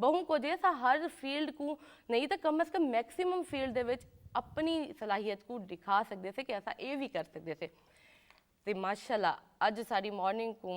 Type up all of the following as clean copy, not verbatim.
ਬਹੂ ਕੋ ਜੇ ਅਸਾਂ ਹਰ ਫੀਲਡ ਕੋ ਨਹੀਂ ਤਾਂ ਕਮ ਅਜ਼ ਕਮ ਮੈਕਸਿਮਮ ਫੀਲਡ ਦੇ ਵਿੱਚ ਆਪਣੀ ਸਲਾਹੀਅਤ ਕੋ ਦਿਖਾ ਸਕਦੇ ਸੀ ਕਿ ਅਸਾਂ ਇਹ ਵੀ ਕਰ ਸਕਦੇ ਸੀ ਤੇ ਮਾਸ਼ਾਅੱਲਾ ਅੱਜ ਸਾਡੀ ਮਾਰਨਿੰਗ ਕੋ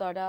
ਤੁਹਾਡਾ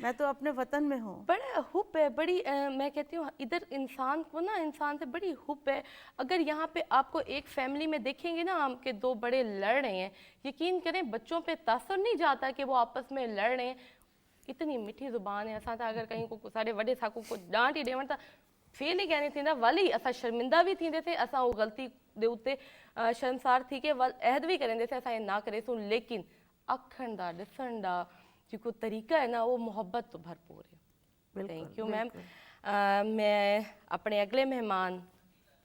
میں تو اپنے وطن میں ہوں. بڑا حب ہے, بڑی میں کہتی ہوں ادھر انسان کو نا, انسان سے بڑی حب ہے. اگر یہاں پہ آپ کو ایک فیملی میں دیکھیں گے نا ہم کہ دو بڑے لڑ رہے ہیں, یقین کریں بچوں پہ تاثر نہیں جاتا کہ وہ آپس میں لڑ رہے ہیں. اتنی میٹھی زبان ہے. اساں تا اگر کہیں کو سارے وڈے ساکو کو ڈانٹ ہی ڈیون تا فیل ہی کہنے تھیندا, والی اساں شرمندہ بھی تھیندے تھے, اساں وہ غلطی دے اوتے شرمسار تھی کہ عہد بھی کریں تھے اساں یہ نہ کرے سوں, لیکن اکھن دا ڈسن دا جو طریقہ ہے نا وہ محبت تو بھرپور ہے. Thank you ma'am. میں اپنے اگلے مہمان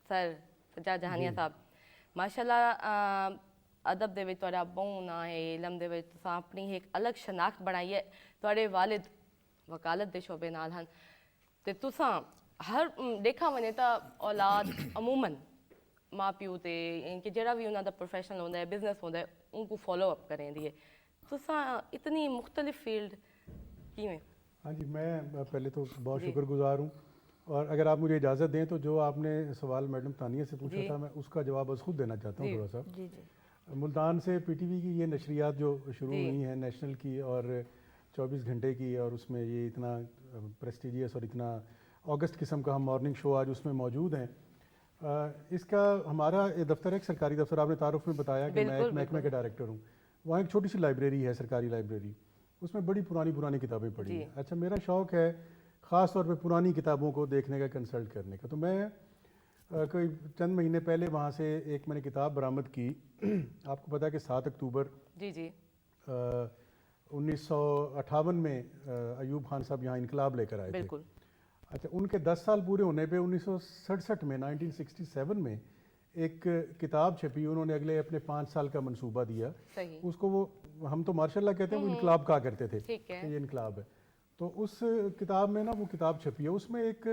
سر سجاد جہانیہ صاحب, ماشاءاللہ ادب دے وچ تہاڈا بہت ناں ہے, علم دے وچ تساں اپنی ایک الگ شناخت بنائی ہے. تہاڈے والد وکالت دے شعبے نال ہن تے تساں ہر دیکھا ونے تا اولاد عموماً ماں پیو تے کہ جڑا بھی انہاں دا پروفیشنل ہوندا ہے, بزنس ہوندا ہے, ان کو فالو اپ کریں دی ہے. تساں اتنی مختلف فیلڈ کیویں؟ ہاں جی, میں پہلے تو بہت شکر گزار ہوں, اور اگر آپ مجھے اجازت دیں تو جو آپ نے سوال میڈم تانیہ سے پوچھا تھا, میں اس کا جواب بس خود دینا چاہتا ہوں تھوڑا سا. جی جی. ملتان سے پی ٹی وی کی یہ نشریات جو شروع ہوئی ہیں نیشنل کی اور 24 گھنٹے کی, اور اس میں یہ اتنا پریسٹیجیس اور اتنا اگست قسم کا ہم مارننگ شو آج اس میں موجود ہیں. اس کا ہمارا دفتر ہے ایک سرکاری دفتر, آپ نے تعارف میں بتایا کہ میں ایک محکمے کے ڈائریکٹر ہوں. وہاں ایک چھوٹی سی لائبریری ہے, سرکاری لائبریری, اس میں بڑی پرانی کتابیں پڑھی ہیں. اچھا, میرا شوق ہے خاص طور پہ پرانی کتابوں کو دیکھنے کا, کنسلٹ کرنے کا. تو میں کوئی چند مہینے پہلے وہاں سے ایک میں نے کتاب برآمد کی. آپ کو پتا ہے کہ 7 اکتوبر 1958 میں ایوب خان صاحب یہاں انقلاب لے کر آئے تھے. اچھا, ان کے 10 سال پورے ہونے پہ 1967 میں 1967 میں ایک کتاب چھپی. انہوں نے اگلے اپنے 5 سال کا منصوبہ دیا. اس کو وہ ہم تو ماشاء اللہ کہتے ہیں, وہ انقلاب کہا کرتے تھے کہ یہ انقلاب ہے. تو اس کتاب میں نا وہ کتاب چھپی ہے, اس میں ایک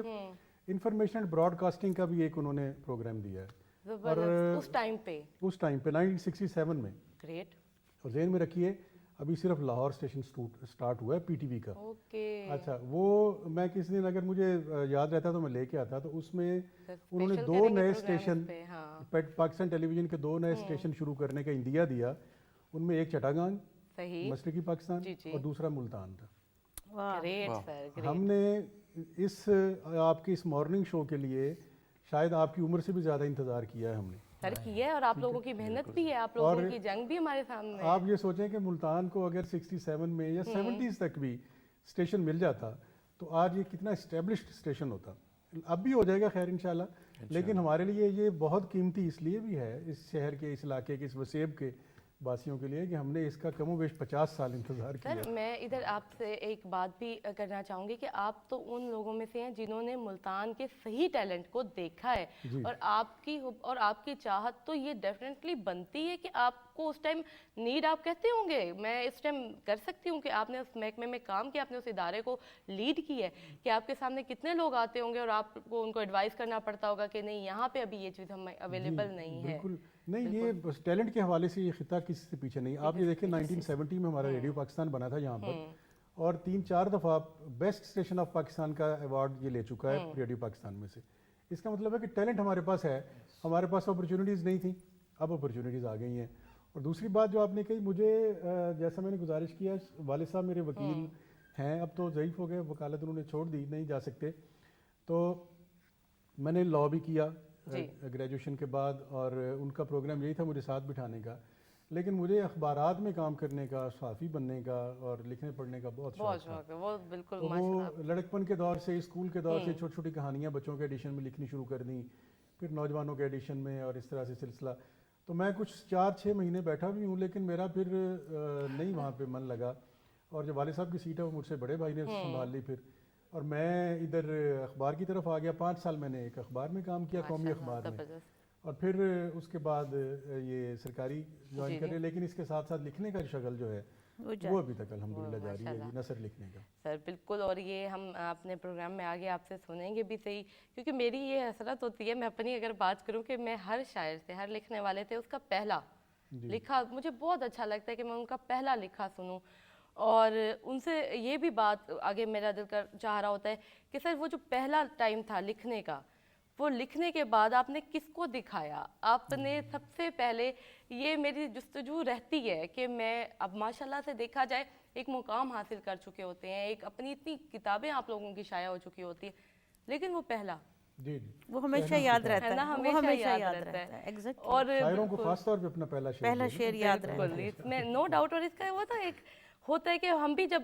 انفارمیشن براڈ کاسٹنگ کا بھی ایک انہوں نے پروگرام دیا ہے. اور اس ٹائم پہ 1967 میں گریٹ. اور ذہن میں رکھیے ابھی صرف لاہور اسٹیشن سٹارٹ ہوا ہے پی ٹی وی کا. اچھا, وہ میں کس دن اگر مجھے یاد رہتا تو میں لے کے آتا. تو اس میں انہوں نے 2 نئے اسٹیشن, پاکستان ٹیلی ویژن کے 2 نئے اسٹیشن شروع کرنے کا عندیہ دیا. ان میں ایک چٹاگانگ مشرقی پاکستان اور دوسرا ملتان تھا. ہم نے اس آپ کے اس مارننگ شو کے لیے شاید آپ کی عمر سے بھی زیادہ انتظار کیا ہے ہم نے. سر کی ہے, اور آپ لوگوں کی محنت بھی ہے, آپ لوگوں کی جنگ بھی ہمارے سامنے ہے. آپ یہ سوچیں کہ ملتان کو اگر 67 میں یا 70s تک بھی اسٹیشن مل جاتا تو آج یہ کتنا اسٹیبلشڈ اسٹیشن ہوتا. اب بھی ہو جائے گا خیر انشاءاللہ, لیکن ہمارے لیے یہ بہت قیمتی اس لیے بھی ہے, اس شہر کے, اس علاقے کے, اس وسیب کے باسیوں کے لیے, کہ ہم نے اس کا کم و بیش 50 سال انتظار کیا. سر میں ادھر آپ سے ایک بات بھی کرنا چاہوں گی کہ آپ تو ان لوگوں میں سے ہیں جنہوں نے ملتان کے صحیح ٹیلنٹ کو دیکھا ہے, اور آپ کی اور آپ کی چاہت تو یہ ڈیفینیٹلی بنتی ہے کہ آپ کو اس ٹائم نیڈ, آپ کہتے ہوں گے میں اس ٹائم کر سکتی ہوں کہ آپ نے اس محکمے میں کام کیا, آپ نے اس ادارے کو لیڈ کی ہے, کہ آپ کے سامنے کتنے لوگ آتے ہوں گے اور آپ کو ان کو ایڈوائز کرنا پڑتا ہوگا کہ نہیں یہاں پہ ابھی یہ چیز ہمیں اویلیبل نہیں ہے. بالکل نہیں, یہ ٹیلنٹ کے حوالے سے یہ خطہ کسی سے پیچھے نہیں. آپ یہ دیکھیں 1970 میں ہمارا ریڈیو پاکستان بنا تھا یہاں پر, اور 3-4 دفعہ بیسٹ اسٹیشن آف پاکستان کا ایوارڈ یہ لے چکا ہے ریڈیو پاکستان میں سے. اس کا مطلب ہے کہ ٹیلنٹ ہمارے پاس ہے, ہمارے پاس اپرچونیٹیز نہیں تھیں, اب اپرچونیٹیز آ گئی ہیں. اور دوسری بات جو آپ نے کہی, مجھے جیسا میں نے گزارش کیا, والد صاحب میرے وکیل ہیں, اب تو ضعیف ہو گئے, وکالت انہوں نے چھوڑ دی, نہیں جا سکتے. تو میں نے لاء بھی کیا گریجویشن کے بعد, اور ان کا پروگرام یہی تھا مجھے ساتھ بٹھانے کا. لیکن مجھے اخبارات میں کام کرنے کا, صحافی بننے کا اور لکھنے پڑھنے کا بہت شوق ہے. وہ بالکل وہ لڑکپن کے دور سے, اسکول کے دور سے چھوٹی چھوٹی کہانیاں بچوں کے ایڈیشن میں لکھنی شروع کر دیں, پھر نوجوانوں کے ایڈیشن میں, اور اس طرح سے سلسلہ. تو میں کچھ 4-6 مہینے بیٹھا بھی ہوں, لیکن میرا پھر نہیں وہاں پہ من لگا. اور جو والد صاحب کی سیٹ ہے وہ مجھ سے بڑے بھائی نے سنبھال لی پھر, اور میں ادھر اخبار کی طرف آ گیا. 5 سال میں نے ایک اخبار میں کام کیا, قومی اخبار میں, اور پھر اس کے بعد یہ سرکاری جوائن کرے. لیکن اس کے ساتھ ساتھ لکھنے کا شغل جو ہے وہ ابھی تک الحمدللہ جاری ہے, نثر لکھنے کا. سر بالکل, اور یہ ہم اپنے پروگرام میں آگے آپ سے سنیں گے بھی صحیح, کیونکہ میری یہ حسرت ہوتی ہے, میں اپنی اگر بات کروں کہ میں ہر شاعر سے, ہر لکھنے والے سے اس کا پہلا لکھا, مجھے بہت اچھا لگتا ہے کہ میں ان کا پہلا لکھا سنوں, اور ان سے یہ بھی بات آگے میرا دل کر چاہ رہا ہوتا ہے کہ سر وہ جو پہلا ٹائم تھا لکھنے کا, وہ لکھنے کے بعد آپ نے کس کو دکھایا؟ آپ نے سب سے پہلے, یہ میری جستجو رہتی ہے کہ میں اب ماشاءاللہ سے دیکھا جائے ایک مقام حاصل کر چکے ہوتے ہیں, ایک اپنی اتنی کتابیں آپ لوگوں کی شائع ہو چکی ہوتی ہیں, لیکن وہ پہلا جی جی وہ ہمیشہ یاد رہتا ہے ہے, نا, وہ ہمیشہ یاد رہتا ہے. ایگزیکٹلی. اور شاعروں کو خاص طور پہ اپنا پہلا شعر پہلا شعر یاد رہتا بالکل, اس میں نو ڈاؤٹ. اور اس کا وہ تھا ایک ہوتا ہے کہ ہم بھی جب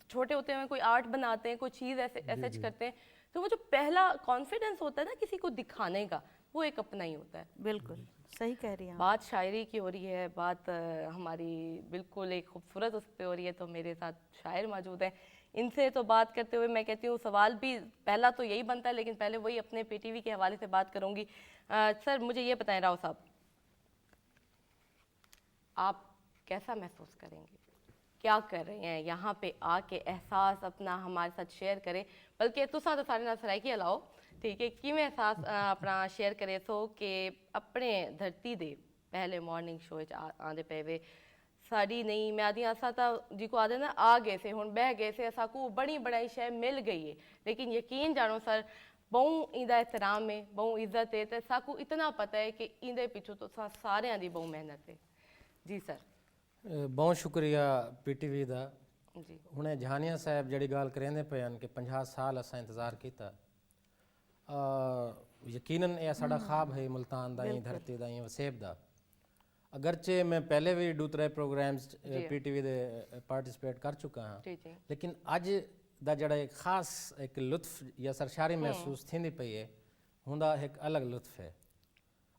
چھوٹے ہوتے ہیں کوئی آرٹ بناتے ہیں, کوئی چیز ایسے کرتے ہیں, تو وہ جو پہلا کانفیڈنس ہوتا ہے نا کسی کو دکھانے کا, وہ ایک اپنا ہی ہوتا ہے. بالکل صحیح کہہ رہی ہیں آپ. بات شاعری کی ہو رہی ہے, بات ہماری بالکل ایک خوبصورت اس پہ ہو رہی ہے, تو میرے ساتھ شاعر موجود ہیں. ان سے تو بات کرتے ہوئے میں کہتی ہوں سوال بھی پہلا تو یہی بنتا ہے, لیکن پہلے وہی اپنے پی ٹی وی کے حوالے سے بات کروں گی. سر مجھے یہ بتائیں راؤ صاحب, آپ کیسا محسوس کریں گے, کیا کر رہے ہیں یہاں پہ آ کے, احساس اپنا ہمارے ساتھ شیئر کریں, بلکہ تساں تو سارے نال سرائکی علاؤ, ٹھیک ہے, کیویں احساس اپنا شیئر کرے سو کہ اپنے دھرتی دے پہلے مارننگ شو آندے پے وے ساڑی نہیں میں آدھی اسا تا جی کو آدھے نا آ گئے سے ہن بہ گئے سے اسا کو بڑی بڑائی شے مل گئی ہے, لیکن یقین جانو سر بہوں ایندا احترام ہے, بہوں عزت ہے, تے ساکو اتنا پتہ ہے کہ ایندے پیچھو تو سارے دی بہوں محنت ہے. جی سر. بہت شکریہ پی ٹی وی دا. جی ہنے جہانیہ صاحب جڑی گال کریندے پے ہیں کہ 50 سال اساں انتظار کیتا, یقیناً یہ ساڈا خواب ہے ملتان دا, دھرتی دا, وسیب دا. اگرچہ میں پہلے بھی دوسرے پروگرامز پی ٹی وی دے پارٹیسپیٹ کر چکا ہاں, لیکن اج دا جڑا ایک خاص ایک لطف یا سرشاری محسوس تھیندی پئی ہے, ہوندا ایک الگ لطف ہے.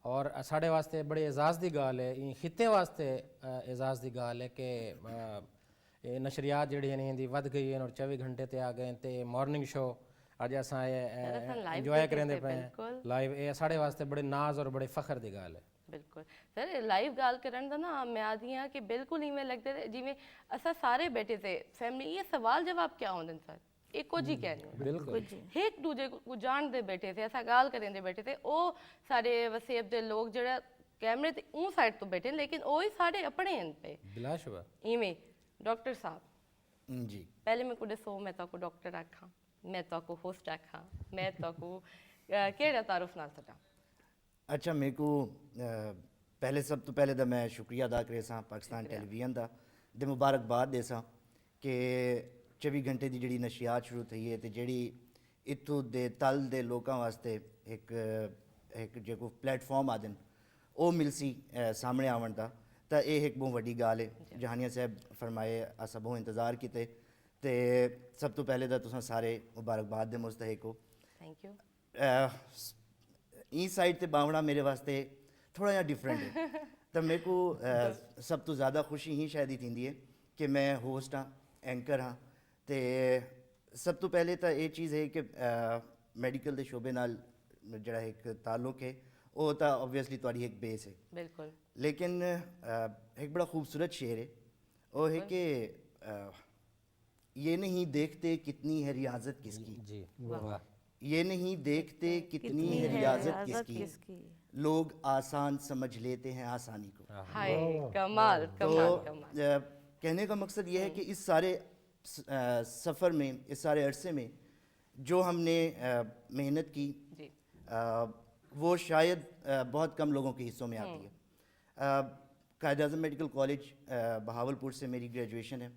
اور ساڑے واسطے بڑے اعزاز دی گال ہے, این خطے واسطے اعزاز دی گال ہے کہ نشریات جڑی ہیں دی ود گئی ہیں اور 24 گھنٹے تے آ گئے تے مارننگ شو اج اساں انجوائے کرندے پے ہیں لائیو, یہ ساڑے واسطے بڑے ناز اور بڑے فخر دی گال ہے. بالکل سر, لائیو گال کرن دا نا میں آدھی ہاں کہ بالکل ایویں لگتے تھے جی میں اسا سارے بیٹھے تھے فیملی, یہ سوال جواب کیا ہوندے سر ایکو جی کہنے بالکل ایک دوجے کو جان دے بیٹھے تھے, ایسا گال کریں دے بیٹھے تھے. او سارے وسیب دے لوگ جڑا کیمرے تے اون سائڈ تو بیٹھے, لیکن اوہی سارے اپنے ہیں پہ بلا شبہ. ایویں ڈاکٹر صاحب جی پہلے میں کو دسو, میں تو کو ڈاکٹر آکھاں, میں تو کو ہوسٹ آکھاں, میں تو کو کیڑا تعارف نال سٹاں. اچھا میرے کو پہلے سب تو پہلے دا میں شکریہ ادا کرے ساں پاکستان ٹیلی ویژن دا دے مبارکباد دے ساں کہ 24 گھنٹے دی جڑی نشریات شروع تھی ہے تے جڑی اتو دے تل دے لوکاں واسطے ایک جو پلیٹ فارم آدن او مل سی سامنے آون دا, تا اے ایک بہت وڈی گال ہے. جہانیہ صاحب فرمائے اسا بہت انتظار کیتے, تے سب تو پہلے دا تساں سارے مبارکباد دے مستحق ہو. Thank you. این سائڈ تے باوڑا میرے واسطے تھوڑا جہا ڈفرینٹ ہے, تو میرے کو سب تو زیادہ خوشی ہی شاید ہی تھیندی ہے کہ میں ہوسٹ ہاں, اینکر ہاں. تے سب تو پہلے تو یہ چیز ہے کہ میڈیکل دے شعبے نال جڑا ایک تعلق ہے وہ تو اوبویسلی تھوڑی ایک بیس ہے, بالکل, لیکن ایک بڑا خوبصورت شعر ہے, وہ ہے کہ یہ نہیں دیکھتے کتنی ہے ریاضت کس کی, جی واہ, یہ نہیں دیکھتے کتنی ہے ریاضت کس کی, لوگ آسان سمجھ لیتے ہیں آسانی کو. ہائے کمال کمال کمال. کہنے کا مقصد یہ ہے کہ اس سارے سفر میں, اس سارے عرصے میں جو ہم نے محنت کی وہ شاید بہت کم لوگوں کے حصوں میں آتی ہے. قائد اعظم میڈیکل کالج بہاولپور سے میری گریجویشن ہے,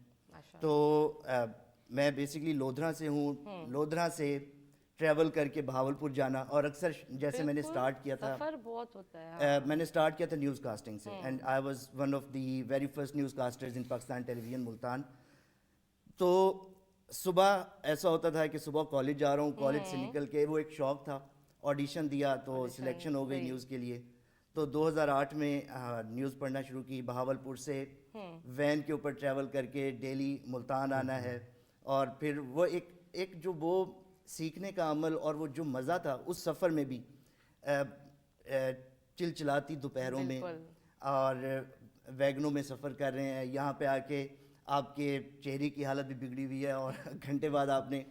تو میں بیسکلی لودھرا سے ہوں. لودھرا سے ٹریول کر کے بہاولپور جانا, اور اکثر جیسے میں نے سٹارٹ کیا تھا, سفر بہت ہوتا ہے. میں نے سٹارٹ کیا تھا نیوز کاسٹنگ سے, and I was one of the very first news casters in Pakistan television Multan. تو صبح ایسا ہوتا تھا کہ صبح کالج جا رہا ہوں, کالج سے نکل کے وہ ایک شوق تھا, آڈیشن دیا تو سلیکشن ہو گئی نیوز کے لیے. تو 2008 میں نیوز پڑھنا شروع کی, بہاولپور سے وین کے اوپر ٹریول کر کے ڈیلی ملتان آنا ہے, اور پھر وہ ایک جو وہ سیکھنے کا عمل اور وہ جو مزہ تھا اس سفر میں بھی, چلچلاتی دوپہروں میں اور ویگنوں میں سفر کر رہے ہیں, یہاں پہ آ کے آپ کے چہرے کی حالت بھی بگڑی ہوئی ہے اور گھنٹے بعد آپ نے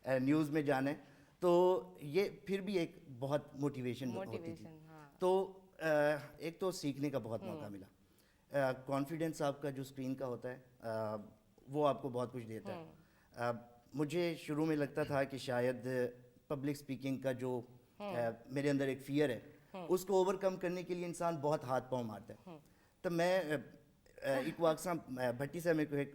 نیوز میں جانا ہے, تو یہ پھر بھی ایک بہت موٹیویشن ہوتی تھی. تو ایک تو سیکھنے کا بہت موقع ملا, کانفیڈنس آپ کا جو اسکرین کا ہوتا ہے وہ آپ کو بہت کچھ دیتا ہے. مجھے شروع میں لگتا تھا کہ شاید پبلک سپیکنگ کا جو میرے اندر ایک فیئر ہے اس کو اوور کم کرنے کے لیے انسان بہت ہاتھ پاؤں مارتا ہے. تو میں ایک واقعہ بھٹی صاحب میرے کو ایک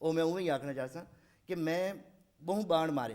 ਉਹ ਮੈਂ ਉਵੇਂ ਹੀ ਆਖਣਾ ਚਾਹਸਾਂ ਕਿ ਮੈਂ ਬਹੁ ਬਾਣ ਮਾਰੇ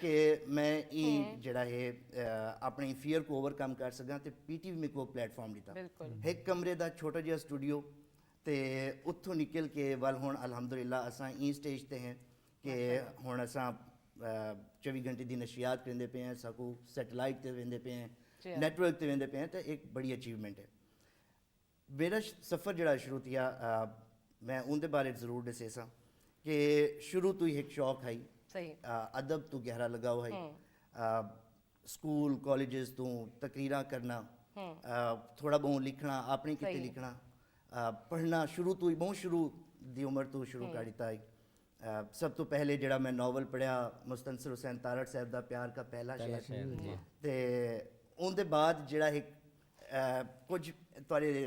ਕਿ ਮੈਂ ਇਹ ਜਿਹੜਾ ਇਹ ਆਪਣੀ ਫੀਅਰ ਕੋ ਓਵਰਕਮ ਕਰ ਸਕਾਂ ਤੇ ਪੀਟੀਵੀ ਮੇ ਕੋ ਪਲੇਟਫਾਰਮ ਦਿੱਤਾ ਬਿਲਕੁਲ। ਇੱਕ ਕਮਰੇ ਦਾ ਛੋਟਾ ਜਿਹਾ ਸਟੂਡੀਓ ਤੇ ਉੱਥੋਂ ਨਿਕਲ ਕੇ ਵੱਲ ਹੁਣ ਅਲਹਮਦੁਲਿਲਾ ਅਸਾਂ ਇਹ ਸਟੇਜ ਤੇ ਹਾਂ ਕਿ ਹੁਣ ਅਸਾਂ 24 ਘੰਟੇ ਦੀ ਨਸ਼ਿਆਤ ਕਰਦੇ ਪਏ ਹਾਂ, ਸਾਕੂ ਸੈਟੇਲਾਈਟ ਤੇ ਵੇਂਦੇ ਪਏ ਹਾਂ, ਨੈਟਵਰਕ ਤੇ ਵੇਂਦੇ ਪਏ ਹਾਂ, ਤੇ ਇੱਕ ਬੜੀ ਅਚੀਵਮੈਂਟ ਹੈ। ਮੇਰਾ ਸਫ਼ਰ ਜਿਹੜਾ ਸ਼ੁਰੂ ਥਿਆ ਮੈਂ ਉਹਦੇ ਬਾਰੇ ਜ਼ਰੂਰ ਦੱਸੇ ਸਾਂ ਕਿ ਸ਼ੁਰੂ ਤੋਂ ਹੀ ਇੱਕ ਸ਼ੌਕ ਹੈ ਸਹੀ ਅਦਬ ਤੋਂ ਗਹਿਰਾ ਲਗਾਓ ਹੈ। ਸਕੂਲ ਕਾਲਜਸ ਤੋਂ ਤਕਰੀਰਾਂ ਕਰਨਾ, ਥੋੜਾ ਬਹੁਤ ਲਿਖਣਾ, ਆਪਣੇ ਕਿਤੇ ਲਿਖਣਾ, ਪੜ੍ਹਨਾ ਸ਼ੁਰੂ ਤੋਂ ਹੀ ਬਹੁਤ ਸ਼ੁਰੂ ਦੀ ਉਮਰ ਤੋਂ ਸ਼ੁਰੂ ਕਰ ਦਿੱਤਾ ਹੈ। ਸਭ ਤੋਂ ਪਹਿਲੇ ਜਿਹੜਾ ਮੈਂ ਨਾਵਲ ਪੜ੍ਹਿਆ ਮੁਸਤਨਸਰ ਹੁਸੈਨ ਤਾਰੜ ਸਾਹਿਬ ਦਾ ਪਿਆਰ ਦਾ ਪਹਿਲਾ ਸ਼ਹਿਰ, ਤੇ ਉਹਦੇ ਬਾਅਦ ਜਿਹੜਾ ਇੱਕ ਕੁਝ ਤੁਹਾਡੇ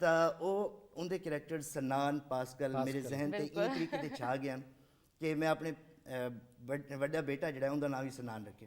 ਤਾਂ ਉਹ ਉਹਦੇ ਕਰੈਕਟਰ ਸਨਾਨ ਪਾਸਕਲ ਮੇਰੇ ਜ਼ਿਹਨ ਤੇ ਇਹ ਤਰੀਕੇ ਤੇ ਛਾ ਗਿਆ ਕਿ ਮੈਂ ਆਪਣੇ ਵੱਡਾ ਬੇਟਾ ਜਿਹੜਾ ਉਹਦਾ ਨਾਮ ਵੀ ਸਨਾਨ ਰੱਖੇ।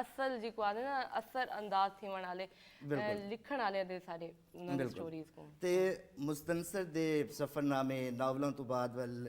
ਅਸਲ ਜੀ ਕੋ ਆਦੇ ਨਾ ਅਸਰ ਅੰਦਾਜ਼ ਥੀਵਣ ਵਾਲੇ ਲਿਖਣ ਵਾਲੇ ਦੇ ਸਾਰੇ ਸਟੋਰੀਜ਼ ਕੋ। ਤੇ ਮੁਸਤਨਸਰ ਦੇ ਸਫਰਨਾਮੇ ਨਾਵਲਾਂ ਤੋਂ ਬਾਅਦ ਵੱਲ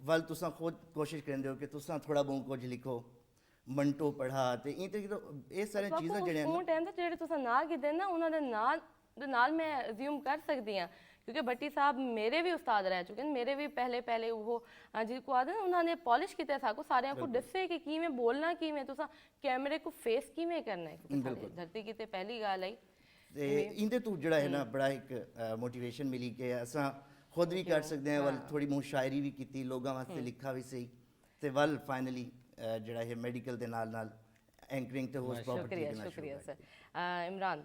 ਵੱਲ ਤੁਸੀਂ ਖੁਦ ਕੋਸ਼ਿਸ਼ ਕਰਦੇ ਹੋ ਕਿ ਤੁਸੀਂ ਥੋੜਾ ਬਹੁਤ ਕੁਝ ਲਿਖੋ, ਮੰਟੋ ਪੜ੍ਹਾ ਤੇ ਇਹ ਤੇ ਇਹ ਸਾਰੀਆਂ ਚੀਜ਼ਾਂ ਜਿਹੜੀਆਂ ਉਹ ਟਾਈਮ ਤੇ ਜਿਹੜੇ ਤੁਸੀਂ ਨਾਂ ਕੀਤੇ ਨਾ ਉਹਨਾਂ ਦੇ ਨਾਲ ਮੈਂ ਅਜ਼ਿਊਮ ਕਰ ਸਕਦੀ ਹਾਂ ਕਿਉਂਕਿ ਭੱਟੀ ਸਾਹਿਬ ਮੇਰੇ ਵੀ ਉਸਤਾਦ ਰਹਿ ਚੁੱਕੇ ਨੇ, ਮੇਰੇ ਵੀ ਪਹਿਲੇ ਉਹ ਜੀ ਕੋ ਆਦੇ ਉਹਨਾਂ ਨੇ ਪਾਲਿਸ਼ ਕੀਤਾ ਸਾਕੋ ਸਾਰਿਆਂ ਕੋ ਦੱਸੇ ਕਿ ਕਿਵੇਂ ਬੋਲਣਾ, ਕਿਵੇਂ ਤੁਸੀਂ ਕੈਮਰੇ ਕੋ ਫੇਸ ਕਿਵੇਂ ਕਰਨਾ ਹੈ ਕਿਉਂਕਿ ਧਰਤੀ ਕਿਤੇ ਪਹਿਲੀ ਗੱਲ ਆਈ ਤੇ ਇਹਦੇ ਤੋਂ ਜਿਹੜਾ ਹੈ ਨਾ ਬੜਾ ਇੱਕ ਮੋਟੀਵੇਸ਼ਨ ਮਿਲੀ ਕਿ ਅਸਾਂ ਖੁਦ ਵੀ ਕਰ ਸਕਦੇ ਹਾਂ। ਵੱਲ ਥੋੜੀ ਬਹੁਤ ਸ਼ਾਇਰੀ ਵੀ ਕੀਤੀ, ਲੋਕਾਂ ਵਾਸਤੇ ਲਿਖਾ ਵੀ ਸਹੀ, ਤੇ ਵੱਲ ਫਾਈਨਲੀ ਜਿਹੜਾ ਇਹ ਮੈਡੀਕਲ ਦੇ ਨਾਲ ਐਂਕਰਿੰਗ ਤੇ ਹੋਸਟ ਪ੍ਰੋਪਰਟੀ ਦੇ ਨਾਲ ਸ਼ੁਕਰੀਆ ਸਰ। ਇਮਰਾਨ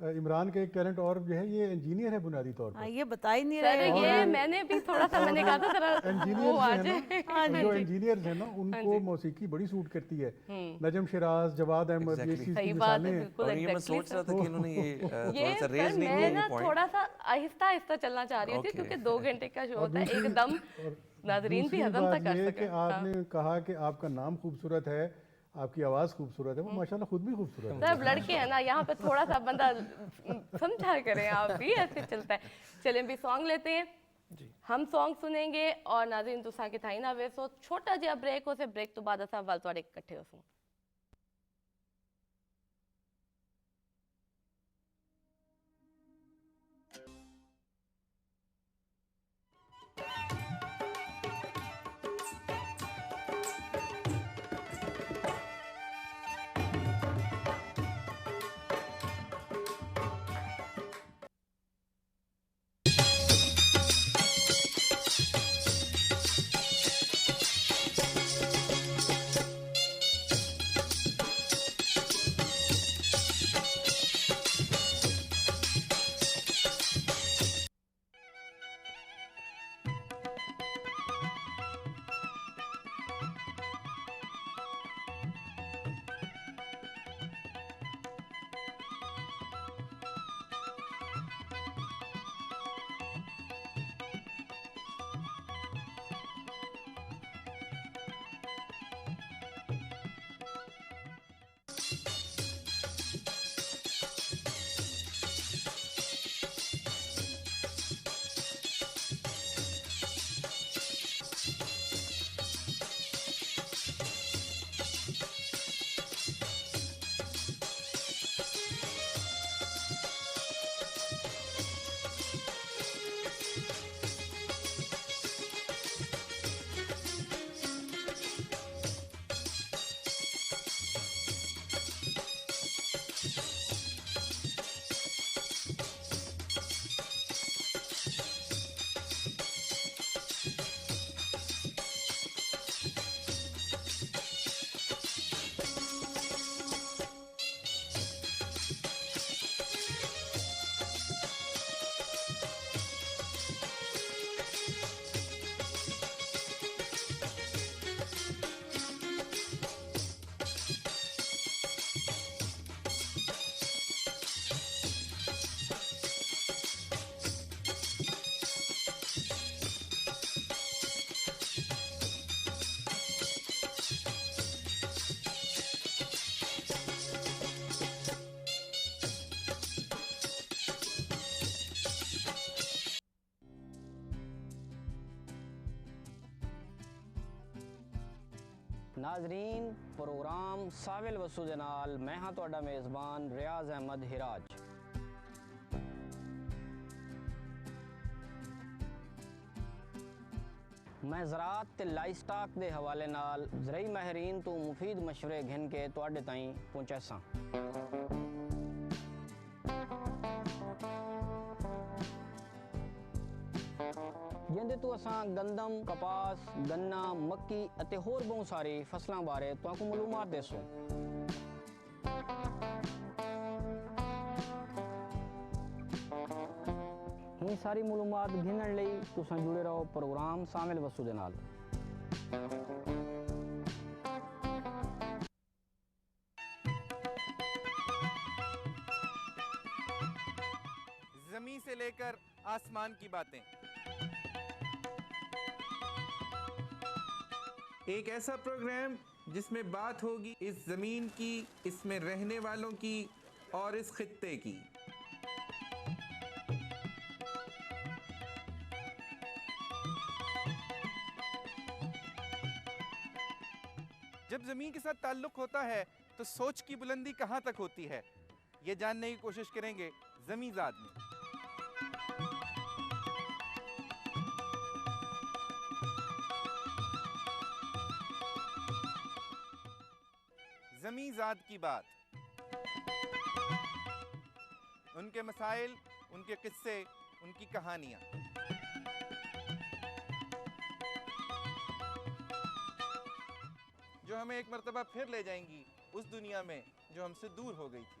عمران کا ایک ٹیلنٹ اور جو ہے یہ انجینئر ہے بنیادی طور پر. یہ بتا ہی نہیں سر رہے. یہ میں نے بھی تھوڑا سا میں نے کہا تھا ذرا وہ آ جائے. جو انجینئرز ہیں نا ان کو موسیقی بڑی سوٹ کرتی ہے. نجم شراز، جواد احمد، یہ چیز کی مثالیں ہیں. اور یہ میں سوچ رہا تھا کہ انہوں نے یہ تھوڑا سا سر ریز نہیں میں کیا نا یہ پوائنٹ. تھوڑا سا آہستہ آہستہ چلنا چاہ رہی تھی کیونکہ 2 گھنٹے کا شو ہوتا ہے ایک دم ناظرین بھی ہضم تک کر یہ سکیں. کہ آپ نے کہا کہ آپ کا نام خوبصورت ہے، آپ کی آواز خوبصورت ہے، وہ ماشاءاللہ خود بھی خوبصورت ہے. سب لڑکے ہیں نا یہاں پہ تھوڑا سا بندہ سمجھا کریں آپ بھی، ایسے چلتا ہے. چلیں بھی سانگ لیتے ہیں. ہم سانگ سنیں گے اور ناظرین تساں کے تھائی نہ ویسو چھوٹا جہا بریک ہو سے بریک تو بعد اساں ول تواڈے اکٹھے ہو سوں. ناظرین پروگرام ساول وسو دے نال میں ہاں تہاڈا میزبان ریاض احمد ہراج. میں زراعت تے لائف سٹاک دے حوالے نال زرعی ماہرین تو مفید مشورے گھن کے تواڈے تائیں پہنچائساں. جندے تو اساں گندم، کپاس، گنا، مکی اتے ہور بہت ساری فصلاں بارے تو کو معلومات دیسوں. یہ ساری معلومات گھنن لئی تساں جڑے رہو پروگرام سامل وسو دے نال. زمین سے لے کر آسمان کی باتیں، ایک ایسا پروگرام جس میں بات ہوگی اس زمین کی، اس میں رہنے والوں کی اور اس خطے کی. جب زمین کے ساتھ تعلق ہوتا ہے تو سوچ کی بلندی کہاں تک ہوتی ہے، یہ جاننے کی کوشش کریں گے زمین زاد میں. زمین زاد کی بات، ان کے مسائل، ان کے قصے، ان کی کہانیاں. جو ہمیں ایک مرتبہ پھر لے جائیں گی اس دنیا میں جو ہم سے دور ہو گئی تھی.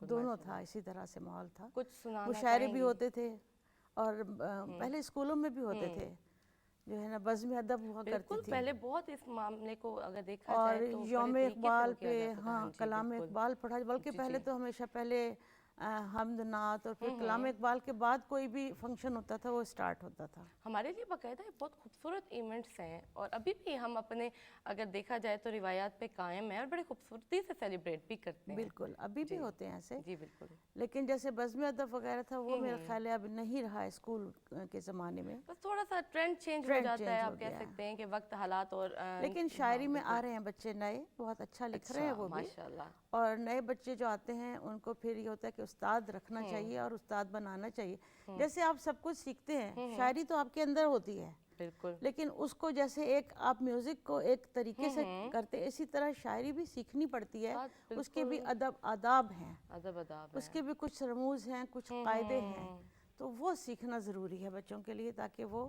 دونوں تھا, اسی طرح سے ماحول تھا. کچھ سنانا مشاعرے بھی ہوتے تھے اور پہلے اسکولوں میں بھی ہوتے تھے, جو ہے نا بزم ادب ہوا کرتی تھی. پہلے بہت اس معاملے کو اگر دیکھا اور جائے تو یوم اقبال پہ ہاں کلام اقبال پڑھا, بلکہ پہلے تو ہمیشہ پہلے حمد نعت اور پھر کلام اقبال کے بعد کوئی بھی فنکشن ہوتا تھا وہ اسٹارٹ ہوتا تھا. ہمارے لیے باقاعدہ بہت خوبصورت ایونٹس ہیں, اور ابھی بھی ہم اپنے اگر دیکھا جائے تو روایات پہ قائم ہیں اور بڑے خوبصورتی سے سیلیبریٹ بھی کرتے ہیں. بالکل ابھی بھی ہوتے ہیں ایسے. جی بالکل. لیکن جیسے بزم ادب وغیرہ تھا وہ میرا خیال ہے اب نہیں رہا اسکول کے زمانے میں. بس تھوڑا سا ٹرینڈ چینج ہو جاتا ہے, آپ کہہ سکتے ہیں کہ وقت حالات. اور لیکن شاعری میں آ رہے ہیں بچے نئے, بہت اچھا لکھ رہے ہیں وہ بھی ماشاءاللہ. اور نئے بچے جو آتے ہیں ان کو پھر یہ ہوتا ہے کہ استاد رکھنا چاہیے اور استاد بنانا چاہیے. جیسے آپ سب کچھ سیکھتے ہیں, شاعری تو آپ کے اندر ہوتی ہے بالکل, لیکن اس کو جیسے ایک آپ میوزک کو ایک طریقے سے کرتے, اسی طرح شاعری بھی سیکھنی پڑتی ہے. اس کے بھی آداب ہیں, اس کے بھی کچھ رموز ہیں, کچھ قاعدے ہیں, تو وہ سیکھنا ضروری ہے بچوں کے لیے تاکہ وہ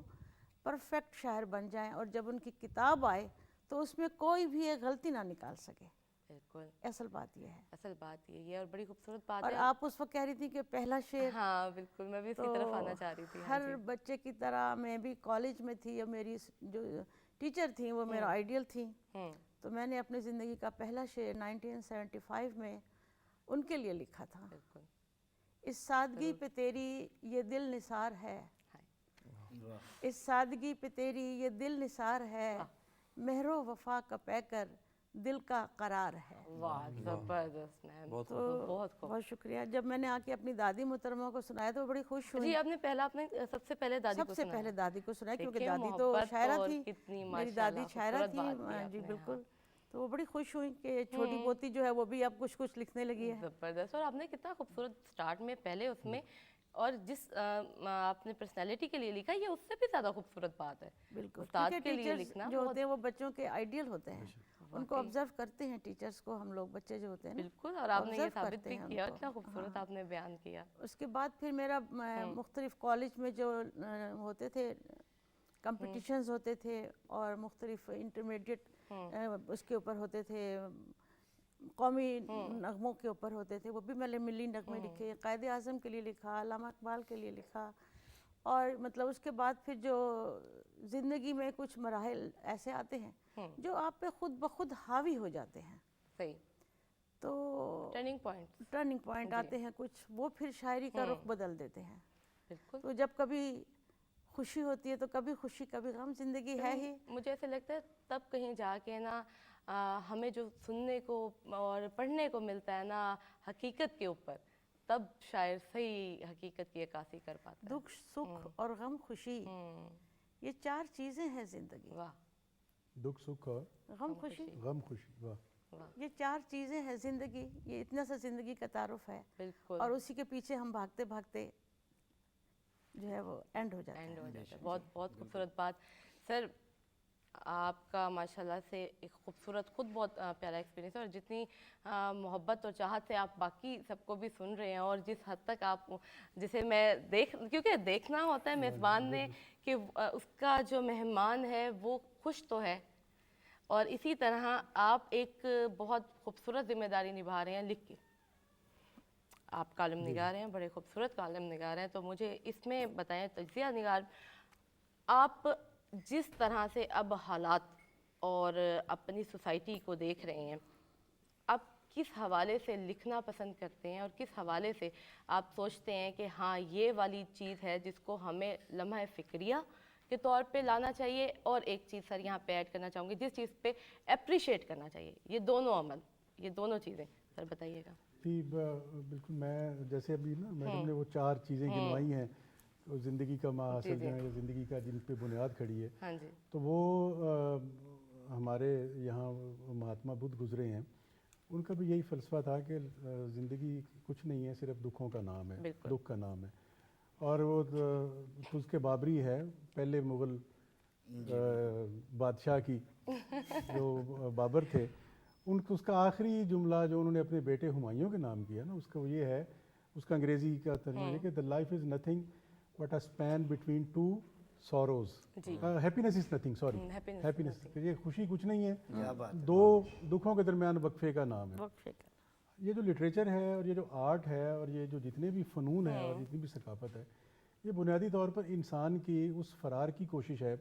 پرفیکٹ شاعر بن جائیں اور جب ان کی کتاب آئے تو اس میں کوئی بھی ایک غلطی نہ نکال سکے. بالکل اصل بات یہ ہے. اصل بات یہ ہے, اور بڑی خوبصورت بات ہے. اور آپ اس وقت کہہ رہی تھی کہ پہلا شعر, ہاں بالکل, میں بھی اسی طرف آنا چاہ رہی تھی. ہر بچے کی طرح میں بھی کالج میں تھی اور میری جو ٹیچر تھیں وہ میرا آئیڈیل تھیں, تو میں نے اپنی زندگی کا پہلا شعر 1975 میں ان کے لیے لکھا تھا. اس سادگی پہ تیری یہ دل نثار ہے, اس سادگی پہ تیری یہ دل نثار ہے, مہر و وفا کا پیکر دل کا قرار ہے. واہ زبردست میم, بہت شکریہ. جب میں نے آ کے اپنی دادی محترمہ کو سنایا تو بڑی خوش ہوئی. جی آپ نے پہلا اپنے سب سے پہلے دادی کو سب سے پہلے دادی کو سنایا کیونکہ دادی تو شاعرہ تھی, میری دادی شاعرہ تھی. جی بالکل, تو وہ بڑی خوش ہوئی کہ چھوٹی پوتی جو ہے وہ بھی اب کچھ کچھ لکھنے لگی ہے. زبردست. اور آپ نے کتنا خوبصورت سٹارٹ میں پہلے اس میں, اور جس آپ نے پرسنالٹی کے لیے لکھا یہ اس سے بھی زیادہ خوبصورت بات ہے. بالکل, استاد کے لیے لکھنا جو ہوتے ہیں وہ بچوں کے آئیڈیل ہوتے ہیں, ان کو آبزرو کرتے ہیں ٹیچرز کو, ہم لوگ بچے جو ہوتے ہیں. بالکل, اور آپ نے یہ ثابت بھی کیا, اتنا خوبصورت آپ نے بیان کیا. اس کے بعد پھر میرا مختلف کالج میں جو ہوتے تھے کمپٹیشنز ہوتے تھے اور مختلف انٹرمیڈیٹ اس کے اوپر ہوتے تھے, قومی نغموں کے اوپر ہوتے تھے, وہ بھی میں نے ملی نغمے لکھے, قائد اعظم کے لیے لکھا, علامہ اقبال کے لیے لکھا. اور مطلب اس کے بعد پھر جو زندگی میں کچھ مراحل ایسے آتے ہیں جو آپ پہ خود بخود حاوی ہو جاتے ہیں. صحیح. تو ٹرننگ پوائنٹ آتے ہیں کچھ, وہ پھر شاعری کا رخ بدل دیتے ہیں. بالکل. تو جب کبھی خوشی ہوتی ہے تو کبھی خوشی کبھی غم, زندگی ہے ہی. مجھے ایسے لگتا ہے تب کہیں جا کے نا ہمیں جو سننے کو اور پڑھنے کو ملتا ہے نا حقیقت کے اوپر, تب شاعر صحیح حقیقت کی عکاسی کر پاتا ہے. دکھ سکھ اور غم خوشی, یہ چار چیزیں ہیں زندگی. واہ. دکھ سکھ اور غم خوشی, واہ, یہ چار چیزیں ہیں زندگی. یہ اتنا سا زندگی کا تعارف ہے. بالکل. اور اسی کے پیچھے ہم بھاگتے بھاگتے جو ہے وہ اینڈ ہو جاتا ہے. بہت بہت خوبصورت بات. سر آپ کا ماشاءاللہ سے ایک خوبصورت, خود بہت پیارا ایکسپیرینس ہے, اور جتنی محبت اور چاہت سے آپ باقی سب کو بھی سن رہے ہیں, اور جس حد تک آپ جسے میں کیونکہ دیکھنا ہوتا ہے میزبان نے کہ اس کا جو مہمان ہے وہ خوش تو ہے, اور اسی طرح آپ ایک بہت خوبصورت ذمہ داری نبھا رہے ہیں لکھ کے. آپ کالم نگار ہیں, بڑے خوبصورت کالم نگار ہیں. تو مجھے اس میں بتائیں تجزیہ نگار, آپ جس طرح سے اب حالات اور اپنی سوسائٹی کو دیکھ رہے ہیں, آپ کس حوالے سے لکھنا پسند کرتے ہیں, اور کس حوالے سے آپ سوچتے ہیں کہ ہاں یہ والی چیز ہے جس کو ہمیں لمحہ فکریہ کے طور پہ لانا چاہیے, اور ایک چیز سر یہاں پہ ایڈ کرنا چاہوں گی جس چیز پہ اپریشیٹ کرنا چاہیے, یہ دونوں عمل, یہ دونوں چیزیں سر بتائیے گا. جی بالکل, میں جیسے ابھی نا میڈم نے وہ چار چیزیں گنوائی ہیں, زندگی کا ماحصل جو ہے, زندگی کا جن پہ بنیاد کھڑی ہے, تو وہ ہمارے یہاں مہاتما بدھ گزرے ہیں, ان کا بھی یہی فلسفہ تھا کہ زندگی کچھ نہیں ہے, صرف دکھوں کا نام ہے, دکھ کا نام ہے. اور وہ تجھ کے بابری ہے, پہلے مغل بادشاہ کی جو بابر تھے, اس کا آخری جملہ جو انہوں نے اپنے بیٹے ہمایوں کے نام کیا نا, اس کا وہ یہ ہے, اس کا انگریزی کا ترجمہ ہے کہ the life is nothing but a span between two sorrows. happiness is nothing, sorry. happiness. یہ خوشی کچھ نہیں ہے, دو دکھوں کے درمیان وقفے کا نام ہے. یہ جو لٹریچر ہے اور یہ جو آرٹ ہے اور یہ جو جتنے بھی فنون ہیں اور جتنی بھی ثقافت ہے، یہ بنیادی طور پر انسان کی اس فرار کی کوشش ہے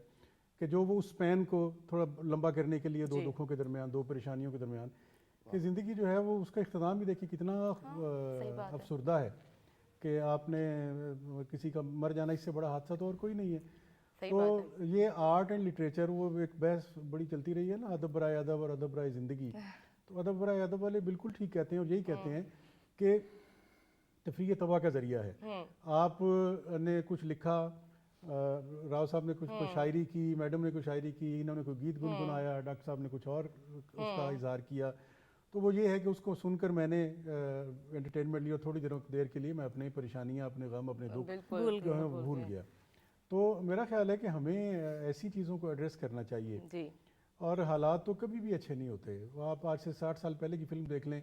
کہ جو وہ اس پین کو تھوڑا لمبا کرنے کے لیے، دو دکھوں کے درمیان، دو پریشانیوں کے درمیان، کہ زندگی جو ہے وہ اس کا اختتام بھی دیکھیں کتنا افسردہ ہے کہ آپ نے کسی کا مر جانا، اس سے بڑا حادثہ تو اور کوئی نہیں ہے۔ تو یہ آرٹ اینڈ لٹریچر، وہ ایک بحث بڑی چلتی رہی ہے نا، ادب برائے ادب اور ادب برائے زندگی۔ تو ادب برائے ادب والے بالکل ٹھیک کہتے ہیں اور یہی کہتے ہیں کہ تفریح تباہ کا ذریعہ ہے۔ آپ نے کچھ لکھا، راؤ صاحب نے کچھ شاعری کی، میڈم نے کوئی شاعری کی، انہوں نے کوئی گیت گنگنایا، ڈاکٹر صاحب نے کچھ اور اس کا اظہار کیا، تو وہ یہ ہے کہ اس کو سن کر میں نے انٹرٹینمنٹ لی اور تھوڑی دیر کے لیے میں اپنی پریشانیاں، اپنے غم، اپنے دکھ جو ہیں بھول گیا۔ تو میرا خیال ہے کہ ہمیں ایسی چیزوں کو ایڈریس کرنا چاہیے، اور حالات تو کبھی بھی اچھے نہیں ہوتے۔ وہ آپ آج سے 60 سال پہلے کی فلم دیکھ لیں،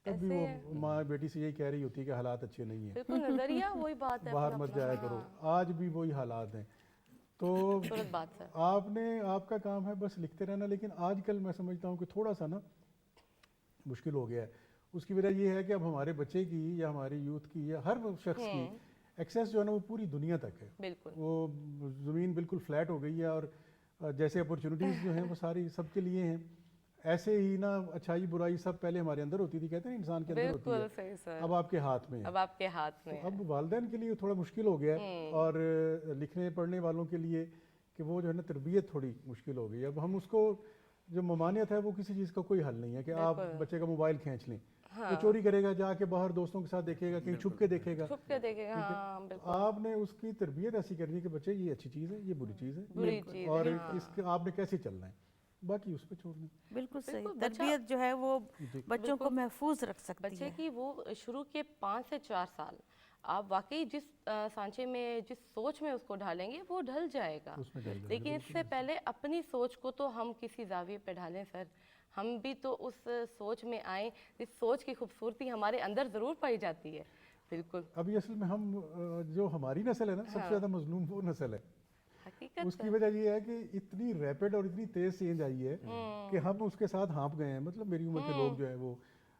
تب بھی وہ ماں بیٹی سے یہی کہہ رہی ہوتی ہے کہ حالات اچھے نہیں ہیں، بالکل نظریہ وہی بات ہے، باہر مت جایا کرو۔ آج بھی وہی حالات ہیں۔ تو آپ کا کام ہے بس لکھتے رہنا، لیکن آج کل میں سمجھتا ہوں کہ تھوڑا سا نا مشکل ہو گیا ہے۔ اس کی وجہ یہ ہے کہ اب ہمارے بچے کی یا ہماری یوتھ کی یا ہر شخص کی ایکسیس جو ہے نا وہ پوری دنیا تک ہے۔ وہ زمین بالکل فلیٹ ہو گئی ہے، اور جیسے اپرچونٹیز جو ہیں وہ ساری سب کے لیے ہیں، ایسے ہی نا اچھائی برائی سب پہلے ہمارے اندر ہوتی تھی، کہتے ہیں انسان کے اندر ہوتی ہے، اب آپ کے ہاتھ میں ہے، اب آپ کے ہاتھ میں۔ اب والدین کے لیے تھوڑا مشکل ہو گیا ہے، اور لکھنے پڑھنے والوں کے لیے کہ وہ جو ہے نا تربیت تھوڑی مشکل ہو گئی۔ اب ہم اس کو جو ممانعت ہے وہ کسی چیز کا کوئی حل نہیں ہے کہ آپ بچے کا موبائل کھینچ لیں، وہ چوری کرے گا، جا کے باہر دوستوں کے ساتھ دیکھے گا، کہیں چھپ کے دیکھے گا۔ آپ نے اس کی تربیت ایسی کرنی ہے کہ بچے یہ اچھی چیز ہے، یہ بری چیز ہے، اور اس کے آپ نے کیسے چلنا ہے، باقی اس پہ چھوڑنا۔ بالکل صحیح، تربیت جو ہے وہ بچوں کو محفوظ رکھ سکتی ہے۔ بچے کی وہ شروع کے 5 سے 4 سال آپ واقعی جس سانچے میں، جس سوچ میں اس کو ڈھالیں گے وہ ڈھل جائے گا، لیکن اس سے پہلے اپنی سوچ کو تو ہم کسی زاویے پہ ڈھالیں سر، ہم بھی تو اس سوچ میں آئیں جس سوچ کی خوبصورتی ہمارے اندر ضرور پائی جاتی ہے۔ بالکل، ابھی اصل میں ہم جو ہماری نسل ہے نا، سب سے زیادہ مظلوم وہ نسل ہے۔ اس کی وجہ یہ ہے کہ اتنی ریپڈ اور اتنی تیز چینج آئی ہے کہ ہم اس کے ساتھ ہانپ گئے ہیں۔ مطلب میری عمر کے لوگ جو ہیں وہ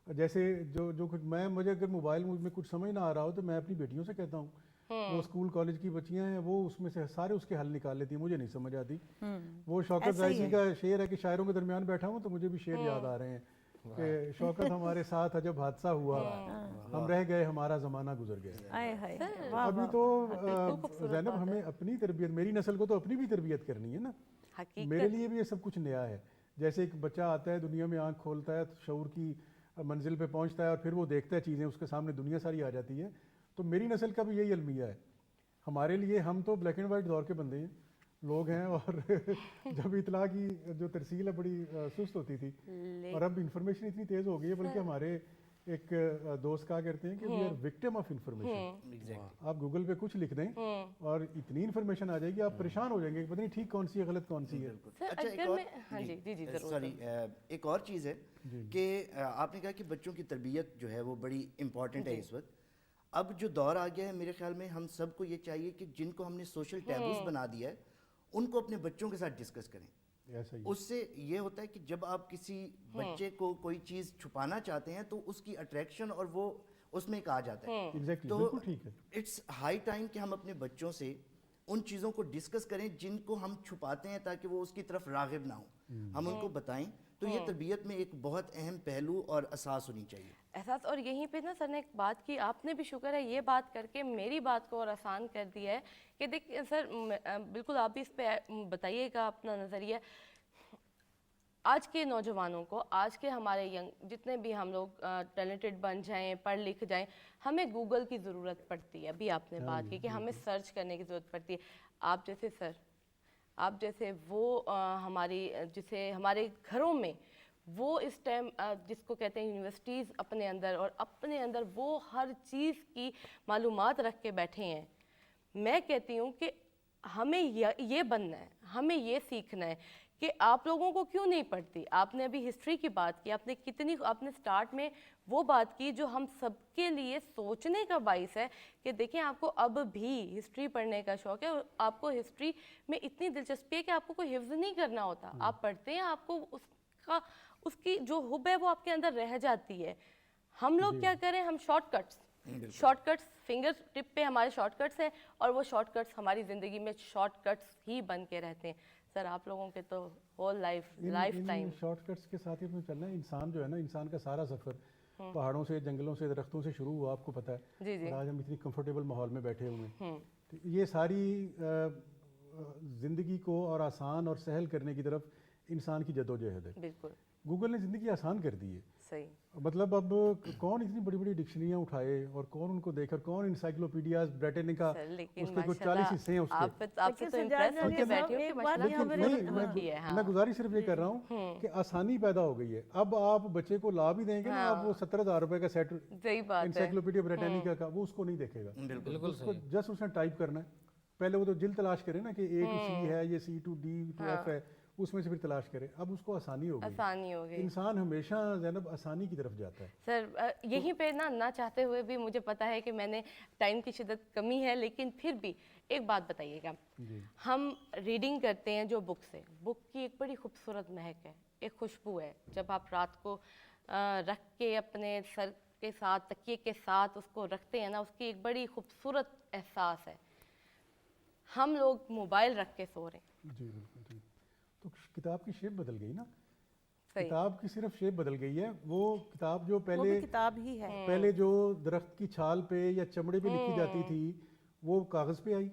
جیسے جو مجھے اگر موبائل میں کچھ سمجھ نہ آ رہا ہو تو میں اپنی بیٹیوں سے کہتا ہوں، وہ اسکول کالج کی بچیاں ہیں، وہ اس میں سے سارے اس کے حل نکال لیتی ہیں، مجھے نہیں سمجھ آتی۔ وہ شوکت زاہدی کا شعر ہے کہ شاعروں کے درمیان بیٹھا ہوں تو مجھے بھی شعر یاد آ رہے ہیں کہ شوکت ہمارے ساتھ جب حادثہ ہوا، ہم رہ گئے، ہمارا زمانہ گزر گیا۔ ابھی تو زینب ہمیں اپنی تربیت، میری نسل کو تو اپنی بھی تربیت کرنی ہے نا۔ میرے لیے بھی یہ سب کچھ نیا ہے۔ جیسے ایک بچہ آتا ہے دنیا میں، آنکھ کھولتا ہے، شعور کی منزل پہ پہنچتا ہے، اور پھر وہ دیکھتا ہے چیزیں، اس کے سامنے دنیا ساری آ جاتی ہے۔ تو میری نسل کا بھی یہی المیہ ہے۔ ہمارے لیے ہم تو بلیک اینڈ وائٹ دور کے بندے ہیں، لوگ ہیں، اور جب اطلاع کی جو ترسیل ہے بڑی سست ہوتی تھی، اور اب انفارمیشن اتنی تیز ہو گئی ہے، بلکہ ہمارے ایک دوست کہا کرتے ہیں کہ we are victim of information. آپ گوگل پہ کچھ لکھ دیں اور اتنی انفارمیشن آ جائے گی، آپ پریشان ہو جائیں گے کہ پتہ نہیں ٹھیک کون سی ہے، غلط کون سی ہے۔ ایک اور چیز ہے کہ آپ نے کہا کہ بچوں کی تربیت جو ہے وہ بڑی امپورٹنٹ ہے اس وقت۔ اب جو دور آ گیا ہے میرے خیال میں ہم سب کو یہ چاہیے کہ جن کو ہم نے سوشل ٹیبوز بنا دیا ہے ان کو اپنے بچوں کے ساتھ ڈسکس کریں۔ اس سے یہ ہوتا ہے کہ جب آپ کسی بچے کو کوئی چیز چھپانا چاہتے ہیں تو اس کی اٹریکشن اور وہ اس میں ایک آ جاتا ہے۔ تو اٹس ہائی ٹائم کہ ہم اپنے بچوں سے ان چیزوں کو ڈسکس کریں جن کو ہم چھپاتے ہیں، تاکہ وہ اس کی طرف راغب نہ ہوں، ہم ان کو بتائیں۔ تو یہ تربیت میں ایک بہت اہم پہلو اور اساس ہونی چاہیے، احساس۔ اور یہیں پہ نا سر نے ایک بات کی، آپ نے بھی شکر ہے یہ بات کر کے میری بات کو اور آسان کر دیا ہے کہ دیکھیں سر، بالکل آپ بھی اس پہ بتائیے گا اپنا نظریہ۔ آج کے نوجوانوں کو، آج کے ہمارے ینگ جتنے بھی ہم لوگ ٹیلنٹڈ بن جائیں، پڑھ لکھ جائیں، ہمیں گوگل کی ضرورت پڑتی ہے۔ ابھی آپ نے بات کی کہ ہمیں سرچ کرنے کی ضرورت پڑتی ہے۔ آپ جیسے سر، آپ جیسے وہ جسے ہمارے گھروں میں وہ اس ٹائم جس کو کہتے ہیں یونیورسٹیز اپنے اندر، اور اپنے اندر وہ ہر چیز کی معلومات رکھ کے بیٹھے ہیں۔ میں کہتی ہوں کہ ہمیں یہ بننا ہے، ہمیں یہ سیکھنا ہے کہ آپ لوگوں کو کیوں نہیں پڑھتی۔ آپ نے ابھی ہسٹری کی بات کی، آپ نے سٹارٹ میں وہ بات کی جو ہم سب کے لیے سوچنے کا باعث ہے کہ دیکھیں آپ کو اب بھی ہسٹری پڑھنے کا شوق ہے، اور آپ کو ہسٹری میں اتنی دلچسپی ہے کہ آپ کو کوئی حفظ نہیں کرنا ہوتا، آپ پڑھتے ہیں، آپ کو اس کی جو حب ہے وہ آپ کے اندر رہ جاتی ہے۔ ہم لوگ کیا کریں, ہم شارٹ کٹس فنگر ٹپ پہ ہمارے شارٹ کٹس ہیں, اور وہ شارٹ کٹس ہماری زندگی میں شارٹ کٹس ہی بن کے رہتے ہیں. سر آپ لوگوں کے تو whole life time short cuts کے ساتھ ہی میں چلنا ہے. انسان جو ہے نا, انسان کا سارا سفر پہاڑوں سے, جنگلوں سے, درختوں سے شروع ہوا, آپ کو پتہ ہے. اور آج ہم اتنی کمفرٹیبل ماحول میں بیٹھے ہوئے ہیں. یہ ساری زندگی کو اور آسان اور سہل کرنے کی طرف انسان کی جدوجہد ہے. بالکل گوگل نے زندگی آسان کر دی ہے. صحیح. مطلب اب کون اتنی بڑی بڑی ڈکشنریاں اٹھائے اور کون ان کو دیکھ کر, کون انسائکلوپیڈیاز برٹانیکا, اس کے کچھ 40 حصے ہیں اس کے. آپ سے تو امپریس ہو کے بیٹھی ہوں کہ ماشاءاللہ. میں گزارش صرف یہ کر رہا ہوں کہ آسانی پیدا ہو گئی ہے. اب آپ بچے کو لا بھی دیں گے نا, آپ وہ 70,000 روپے کا سیٹ انسائکلوپیڈیا برٹانیکا کا, وہ اس کو نہیں دیکھے گا. اس کو جسٹ اس نے ٹائپ کرنا ہے. پہلے وہ تو جلد تلاش کرے نا کہ A to C ہے, یہ C to D to F ہے, اس میں سے پھر تلاش کرے. اب اس کو آسانی ہو گئی. انسان ہمیشہ زینب آسانی کی طرف جاتا ہے. سر یہیں پہ نہ چاہتے ہوئے بھی مجھے پتا ہے کہ میں نے ٹائم کی شدت کمی ہے, لیکن پھر بھی ایک بات بتائیے گا. ہم ریڈنگ کرتے ہیں جو بک سے, بک کی ایک بڑی خوبصورت مہک ہے, ایک خوشبو ہے. جب آپ رات کو رکھ کے اپنے سر کے ساتھ, تکیے کے ساتھ اس کو رکھتے ہیں نا, اس کی ایک بڑی خوبصورت احساس ہے. ہم لوگ موبائل رکھ کے سو رہے ہیں. جی بالکل. تو کتاب کی شیپ بدل گئی نا, کتاب کی صرف شیپ بدل گئی ہے. وہ کتاب جو پہلے کتاب ہی ہے, پہلے جو درخت کی چھال پہ یا چمڑے پہ لکھی جاتی تھی وہ کاغذ پہ آئی,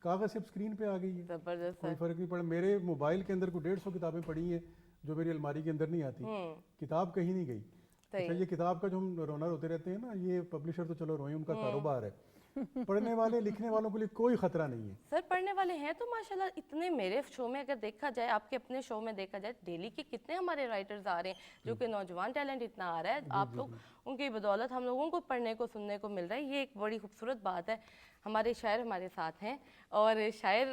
کاغذ سے اب اسکرین پہ آ گئی ہے. کوئی فرق نہیں پڑا. میرے موبائل کے اندر کوئی 150 کتابیں پڑھی ہیں جو میری الماری کے اندر نہیں آتی. کتاب کہیں نہیں گئی. اچھا یہ کتاب کا جو ہم رونا روتے رہتے ہیں نا, یہ پبلشر تو چلو روئیں, ان کا کاروبار ہے. پڑھنے والے لکھنے والوں کے لیے کوئی خطرہ نہیں ہے. سر پڑھنے والے ہیں تو ماشاءاللہ اتنے. میرے شو میں اگر دیکھا جائے, آپ کے اپنے شو میں دیکھا جائے, ڈیلی کے کتنے ہمارے رائٹرز آ رہے ہیں, جو کہ نوجوان ٹیلنٹ اتنا آ رہا ہے. آپ لوگ ان کی بدولت ہم لوگوں کو پڑھنے کو سننے کو مل رہا ہے. یہ ایک بڑی خوبصورت بات ہے. ہمارے شاعر ہمارے ساتھ ہیں, اور شاعر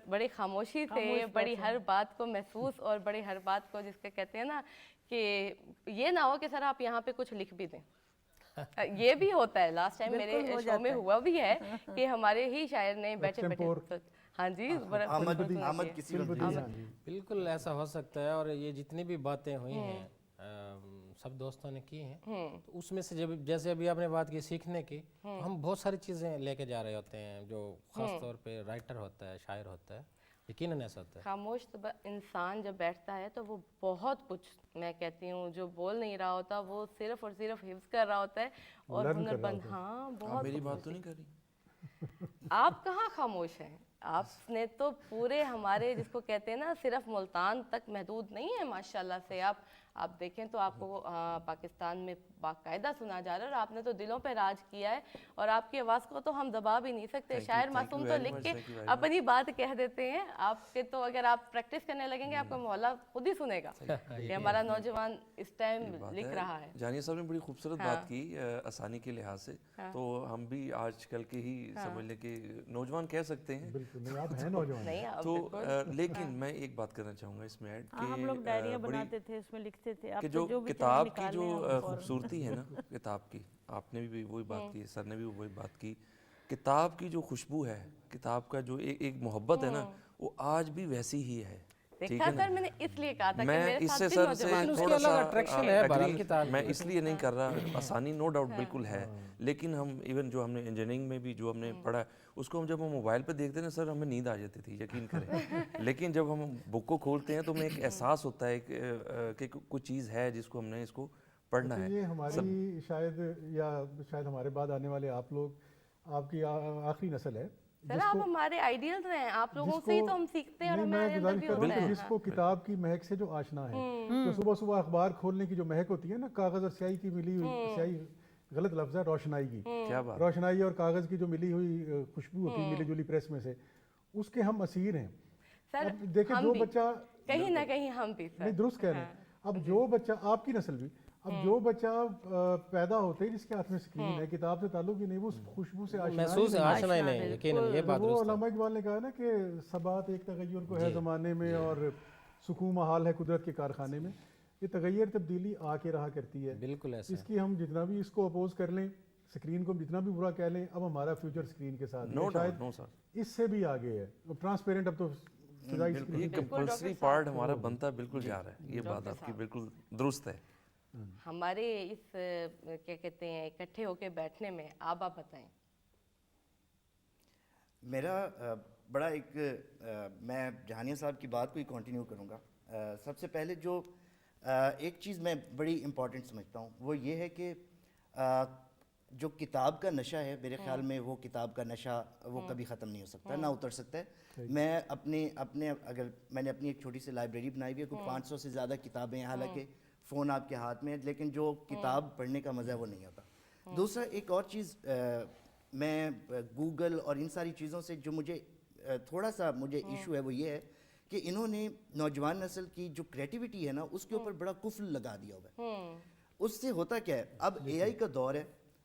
بڑے خاموشی سے بڑی ہر بات کو محسوس, اور بڑی ہر بات کو جس کے کہتے ہیں نا کہ یہ نہ ہو کہ سر آپ یہاں پہ کچھ لکھ بھی دیں. یہ بھی ہوتا ہے. لاسٹ ٹائم میرے شو میں ہوا بھی ہے کہ ہمارے ہی شاعر نے بیٹھے بیٹھے, ہاں جی, بالکل ایسا ہو سکتا ہے. اور یہ جتنی بھی باتیں ہوئی ہیں سب دوستوں نے کی ہیں, تو اس میں سے جیسے ابھی آپ نے بات کی سیکھنے کی, ہم بہت ساری چیزیں لے کے جا رہے ہوتے ہیں جو خاص طور پہ رائٹر ہوتا ہے, شاعر ہوتا ہے, یقیناً ایسا ہوتا ہے. خاموش انسان جب بیٹھتا ہے تو وہ بہت کچھ, میں کہتی ہوں, جو بول نہیں رہا ہوتا وہ صرف اور صرف حفظ کر رہا ہوتا ہے اور ہنر بند. ہاں بہت. میری بات تو نہیں کر رہی آپ کہاں خاموش ہیں, آپ نے تو پورے ہمارے جس کو کہتے ہیں نا صرف ملتان تک محدود نہیں ہے ماشاءاللہ سے. آپ دیکھیں تو آپ کو پاکستان میں باقاعدہ سنا جا رہا ہے, اور آپ نے تو دلوں پہ راج کیا ہے, اور آپ کی آواز کو تو ہم دبا بھی نہیں سکتے. شاعر معصوم تو لکھ کے اپنی بات کہہ دیتے ہیں, آپ کے تو اگر آپ پریکٹس کرنے لگیں گے آپ کا مولا خود ہی سنے گا کہ ہمارا نوجوان اس ٹائم لکھ رہا ہے. جانیہ صاحب نے بڑی خوبصورت بات کی آسانی کے لحاظ سے, تو ہم بھی آج کل کے ہی سمجھ لیں کہ نوجوان کہہ سکتے ہیں. بالکل آپ ہیں نوجوان. تو لیکن میں ایک بات کرنا چاہوں گا اس میں ایڈ کہ ہم لوگ ڈائریاں بناتے تھے, اس میں لکھتے تھے. کہ جو کتاب کی جو خوبصورتی ہے نا کتاب کی, آپ نے بھی وہی بات کی, سر نے بھی وہی بات کی, کتاب کی جو خوشبو ہے, کتاب کا جو ایک محبت ہے نا, وہ آج بھی ویسی ہی ہے. دیکھا سر, میں نے اس لیے کہا تھا کہ میں اس سے سر سے تھوڑا سا میں اس لیے نہیں کر رہا. آسانی نو ڈاؤٹ بالکل ہے, لیکن ہم ایون جو ہم نے انجینئرنگ میں بھی جو ہم نے پڑھا اس کو ہم جب ہم موبائل پہ دیکھتے ہیں نا سر, ہمیں نیند آ جاتی تھی, یقین کریں. لیکن جب ہم بک کو کھولتے ہیں تو ہمیں ایک احساس ہوتا ہے کہ کوئی چیز ہے جس کو ہم نے اس کو پڑھنا ہے. یہ ہماری شاید ہمارے بعد آنے والے آپ لوگ, آپ کی آخری نسل ہے. سر آپ ہمارے آئیڈیلز ہیں, آپ لوگوں سے ہی تو ہم سیکھتے ہیں, اور ہمارے اندر بھی ہوتا ہے. جس کو کتاب کی مہک سے جو آشنا ہے, تو صبح صبح اخبار کھولنے کی جو مہک ہوتی ہے نا, کاغذ اور سیاہی کی ملی ہوئی, سیاہی غلط لفظ ہے, روشنائی کی, روشنائی اور کاغذ کی جو ملی ہوئی خوشبو ہوتی ہے ملی جلی پریس میں سے, اس کے ہم اسیر ہیں. سر دیکھیں جو بچہ کہیں نہ کہیں ہم بھی نہیں درست کہہ رہے ہیں. اب جو بچہ, آپ کی نسل بھی, اب جو بچہ پیدا ہوتے ہیں جس کے ہاتھ میں اسکرین ہے, کتاب سے تعلق ہی نہیں, وہ خوشبو سے آشنا ہی نہیں. یقیناً یہ بات وہ علامہ اقبال نے کہا نا کہ ثبات ایک تغیر کو ہے زمانے میں, اور سکون محال ہے قدرت کے کارخانے میں. یہ تغیر تبدیلی آ کے رہا کرتی ہے. بالکل ایسا. اس کی ہم جتنا بھی اس کو اپوز کر لیں, اسکرین کو جتنا بھی برا کہہ لیں, اب ہمارا فیوچر اسکرین کے ساتھ شاید اس سے بھی آگے ہے. ٹرانسپیرنٹ اب تو یہ کمپلسری پارٹ ہمارا بنتا بالکل جا رہا ہے. یہ بات آپ کی بالکل درست ہے. ہمارے اس کیا کہتے ہیں اکٹھے ہو کے بیٹھنے میں آپ بتائیں. میرا بڑا ایک میں جہانیہ صاحب کی بات کو ہی کنٹینیو کروں گا. سب سے پہلے جو ایک چیز میں بڑی امپورٹنٹ سمجھتا ہوں وہ یہ ہے کہ جو کتاب کا نشہ ہے میرے خیال میں وہ کتاب کا نشہ وہ کبھی ختم نہیں ہو سکتا, نہ اتر سکتا ہے. میں اپنے اگر میں نے اپنی ایک چھوٹی سی لائبریری بنائی ہوئی ہے, کوئی 500 سے زیادہ کتابیں ہیں, حالانکہ فون آپ کے ہاتھ میں ہے, لیکن جو کتاب پڑھنے کا مزہ ہے وہ نہیں آتا. دوسرا ایک اور چیز, میں گوگل اور ان ساری چیزوں سے جو مجھے تھوڑا سا ایشو ہے وہ یہ ہے کہ انہوں نے نوجوان نسل کی جو کریٹیوٹی ہے نا اس کے اوپر بڑا قفل لگا دیا ہوا ہے. اس سے ہوتا کیا ہے, اب اے آئی کا دور ہے,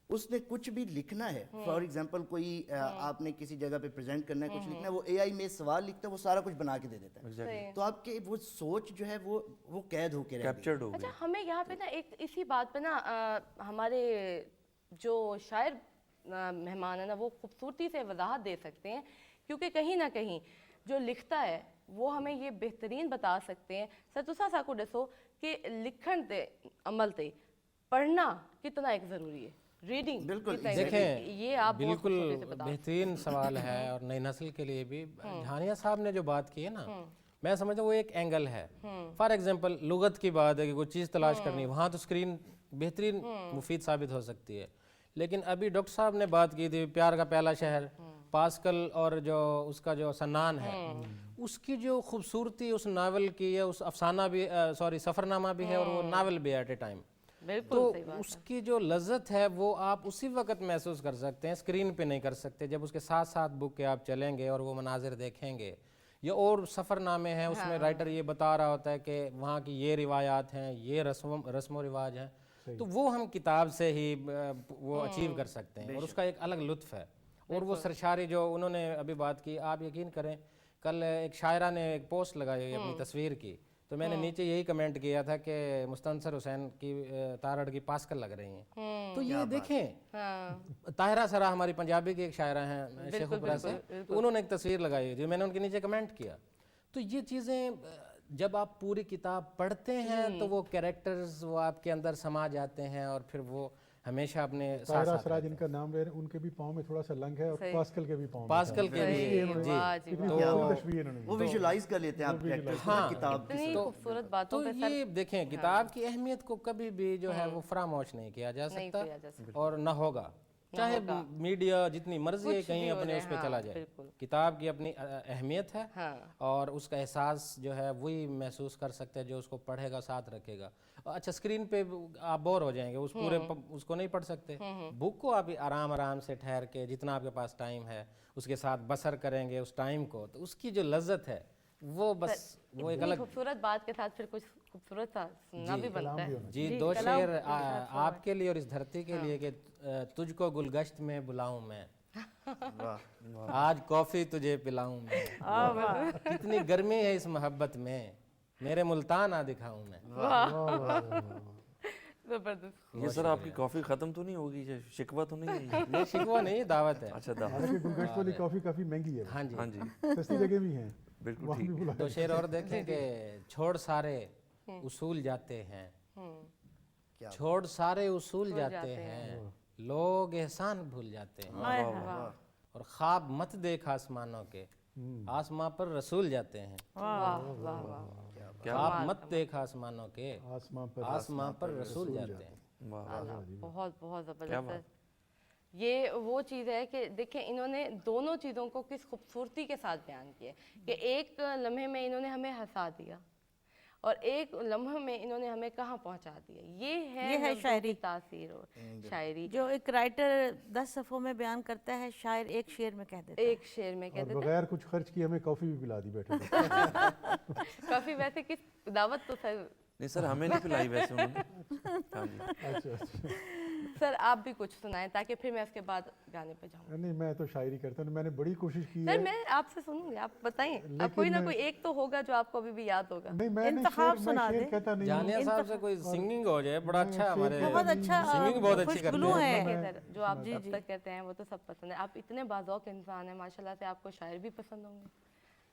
اس نے کچھ بھی لکھنا ہے, فار ایگزامپل کوئی آپ نے کسی جگہ پہ پریزنٹ کرنا ہے, کچھ لکھنا ہے, وہ اے آئی میں سوال لکھتا ہے, وہ سارا کچھ بنا کے دے دیتا ہے. تو آپ کے وہ سوچ جو ہے وہ قید ہو کے کیپچرڈ ہو گئی. اچھا ہمیں یہاں پہ نا ایک اسی بات پہ نا ہمارے جو شاعر مہمان ہیں نا وہ خوبصورتی سے وضاحت دے سکتے ہیں, کیونکہ کہیں نہ کہیں جو لکھتا ہے وہ ہمیں یہ بہترین بتا سکتے ہیں سر تسا ساکو دسو کہ لکھن تے عمل تے پڑھنا کتنا ایک ضروری ہے, ریڈنگ بالکل. دیکھیں یہ آپ بالکل بہترین سوال ہے, اور نئی نسل کے لیے بھی. جہانیہ صاحب نے جو بات کی ہے نا, میں سمجھتا ہوں وہ ایک اینگل ہے. فار ایگزامپل لغت کی بات ہے کہ کوئی چیز تلاش کرنی ہے, وہاں تو اسکرین بہترین مفید ثابت ہو سکتی ہے. لیکن ابھی ڈاکٹر صاحب نے بات کی تھی پیار کا پہلا شہر, پاسکل اور جو اس کا جو سنان ہے, اس کی جو خوبصورتی اس ناول کی ہے, اس افسانہ بھی سفر نامہ بھی ہے اور وہ ناول بھی ایٹ اے ٹائم. تو اس کی جو لذت ہے وہ آپ اسی وقت محسوس کر سکتے ہیں, اسکرین پہ نہیں کر سکتے. جب اس کے ساتھ ساتھ بک کے آپ چلیں گے اور وہ مناظر دیکھیں گے, یا اور سفر نامے ہیں اس میں رائٹر یہ بتا رہا ہوتا ہے کہ وہاں کی یہ روایات ہیں, یہ رسم و رواج ہیں, تو وہ ہم کتاب سے ہی وہ اچیو کر سکتے ہیں, اور اس کا ایک الگ لطف ہے. اور وہ سرشاری جو انہوں نے ابھی بات کی, آپ یقین کریں کل ایک شاعرہ نے ایک پوسٹ لگائی اپنی تصویر کی, تو میں نے نیچے یہی کمنٹ کیا تھا کہ مستنصر حسین کی تارڑ کی پاسکل لگ رہی ہیں. تو یہ دیکھیں طاہرہ سرا ہماری پنجابی کی ایک شاعرہ ہیں شیخوپورہ سے, تو انہوں نے ایک تصویر لگائی ہوئی, میں نے ان کے نیچے کمنٹ کیا. تو یہ چیزیں جب آپ پوری کتاب پڑھتے ہیں تو وہ کیریکٹرز وہ آپ کے اندر سما جاتے ہیں, اور پھر وہ ہمیشہ اپنے ساتھ طاہرہ سرا جن کا نام لے رہے ہیں ان کے بھی پاؤں میں تھوڑا سا لنگ ہے, اور پاسکل کے بھی پاؤں پاسکل کے بھی وہ ویژوائز کر لیتے ہیں آپ کریکٹرز کو کتاب کی. خوبصورت باتوں تو یہ دیکھیں کتاب کی اہمیت کو کبھی بھی جو ہے وہ فراموش نہیں کیا جا سکتا, اور نہ ہوگا, چاہے میڈیا جتنی مرضی ہے کہیں اپنے اس پہ چلا جائے. کتاب کی اپنی اہمیت ہے, اور اس کا احساس جو ہے وہی محسوس کر سکتے ہیں جو اس کو پڑھے گا, ساتھ رکھے گا. اچھا اسکرین پہ آپ بور ہو جائیں گے, اس پورے اس کو نہیں پڑھ سکتے. بک کو آپ آرام سے ٹھہر کے جتنا آپ کے پاس ٹائم ہے اس کے ساتھ بسر کریں گے اس ٹائم کو, تو اس کی جو لذت ہے وہ بس وہ ایک الگ. خوبصورت بات کے ساتھ پھر کچھ خوبصورت سا سننا بھی بنتا ہے. جی 2 شعر آپ کے لیے اور اس دھرتی کے لیے کہ تجھ کو گلگشت میں بلاؤں میں, آج کافی تجھے پلاؤں میں, کتنی گرمی ہے اس محبت میں, میرے ملتان آ دکھاؤں میں. زبردست. یہ سر آپ کی کافی ختم تو نہیں ہوگی, شکوہ تو نہیں ہے؟ نہیں شکوہ نہیں, دعوت ہے. اچھا دعوت. حالانکہ گلگشت والی کافی کافی مہنگی ہے. ہاں جی, ہاں جی, سستی جگہ بھی ہیں. بالکل ٹھیک. 2 شعر اور دیکھیں کہ چھوڑ سارے اصول جاتے ہیں, چھوڑ سارے اصول جاتے ہیں, لوگ احسان بھول جاتے ہیں, اور خواب مت دیکھ آسمانوں کے, آسمان پر رسول جاتے ہیں. خواب مت دیکھ آسمانوں کے, آسمان پر رسول جاتے ہیں. بہت بہت زبردست. یہ وہ چیز ہے کہ دیکھیں انہوں نے دونوں چیزوں کو کس خوبصورتی کے ساتھ بیان کیا کہ ایک لمحے میں انہوں نے ہمیں ہنسا دیا, اور ایک لمحے میں انہوں نے ہمیں کہاں پہنچا دیا. یہ ہے شاعری تاثیر. اور شاعری جو ایک رائٹر 10 صفحوں میں بیان کرتا ہے, شاعر ایک شعر میں کہہ دیتا ہے. ایک شعر میں کہہ دیتا ہے. بغیر کچھ خرچ کیے ہمیں کافی بھی پلا دی بیٹھے. کافی ویسے کس دعوت تو سر نہیں سر ہمیں نہیں پلائی ویسے انہوں نے. سر آپ بھی کچھ سنائیں تاکہ پھر میں اس کے بعد گانے پہ جاؤں. نہیں میں تو شاعری کرتا ہوں, میں نے بڑی کوشش کی سر ہے. میں آپ سے سنوں گی, آپ بتائیں. اب کوئی نہ کوئی ایک تو ہوگا جو آپ کو ابھی بھی یاد ہوگا. نہیں میں انتخاب سنا دیں. کہتا نہیں. جانیہ صاحب سے کوئی سنگنگ ہو جائے, بڑا اچھا, ہمارے بہت اچھا سنگنگ بہت اچھی کرتے ہیں سر, جو آپ اب تک کہتے ہیں وہ تو سب پسند ہے. آپ اتنے باذوق انسان ہیں ماشاءاللہ سے, آپ کو شاعر بھی پسند ہوں گے.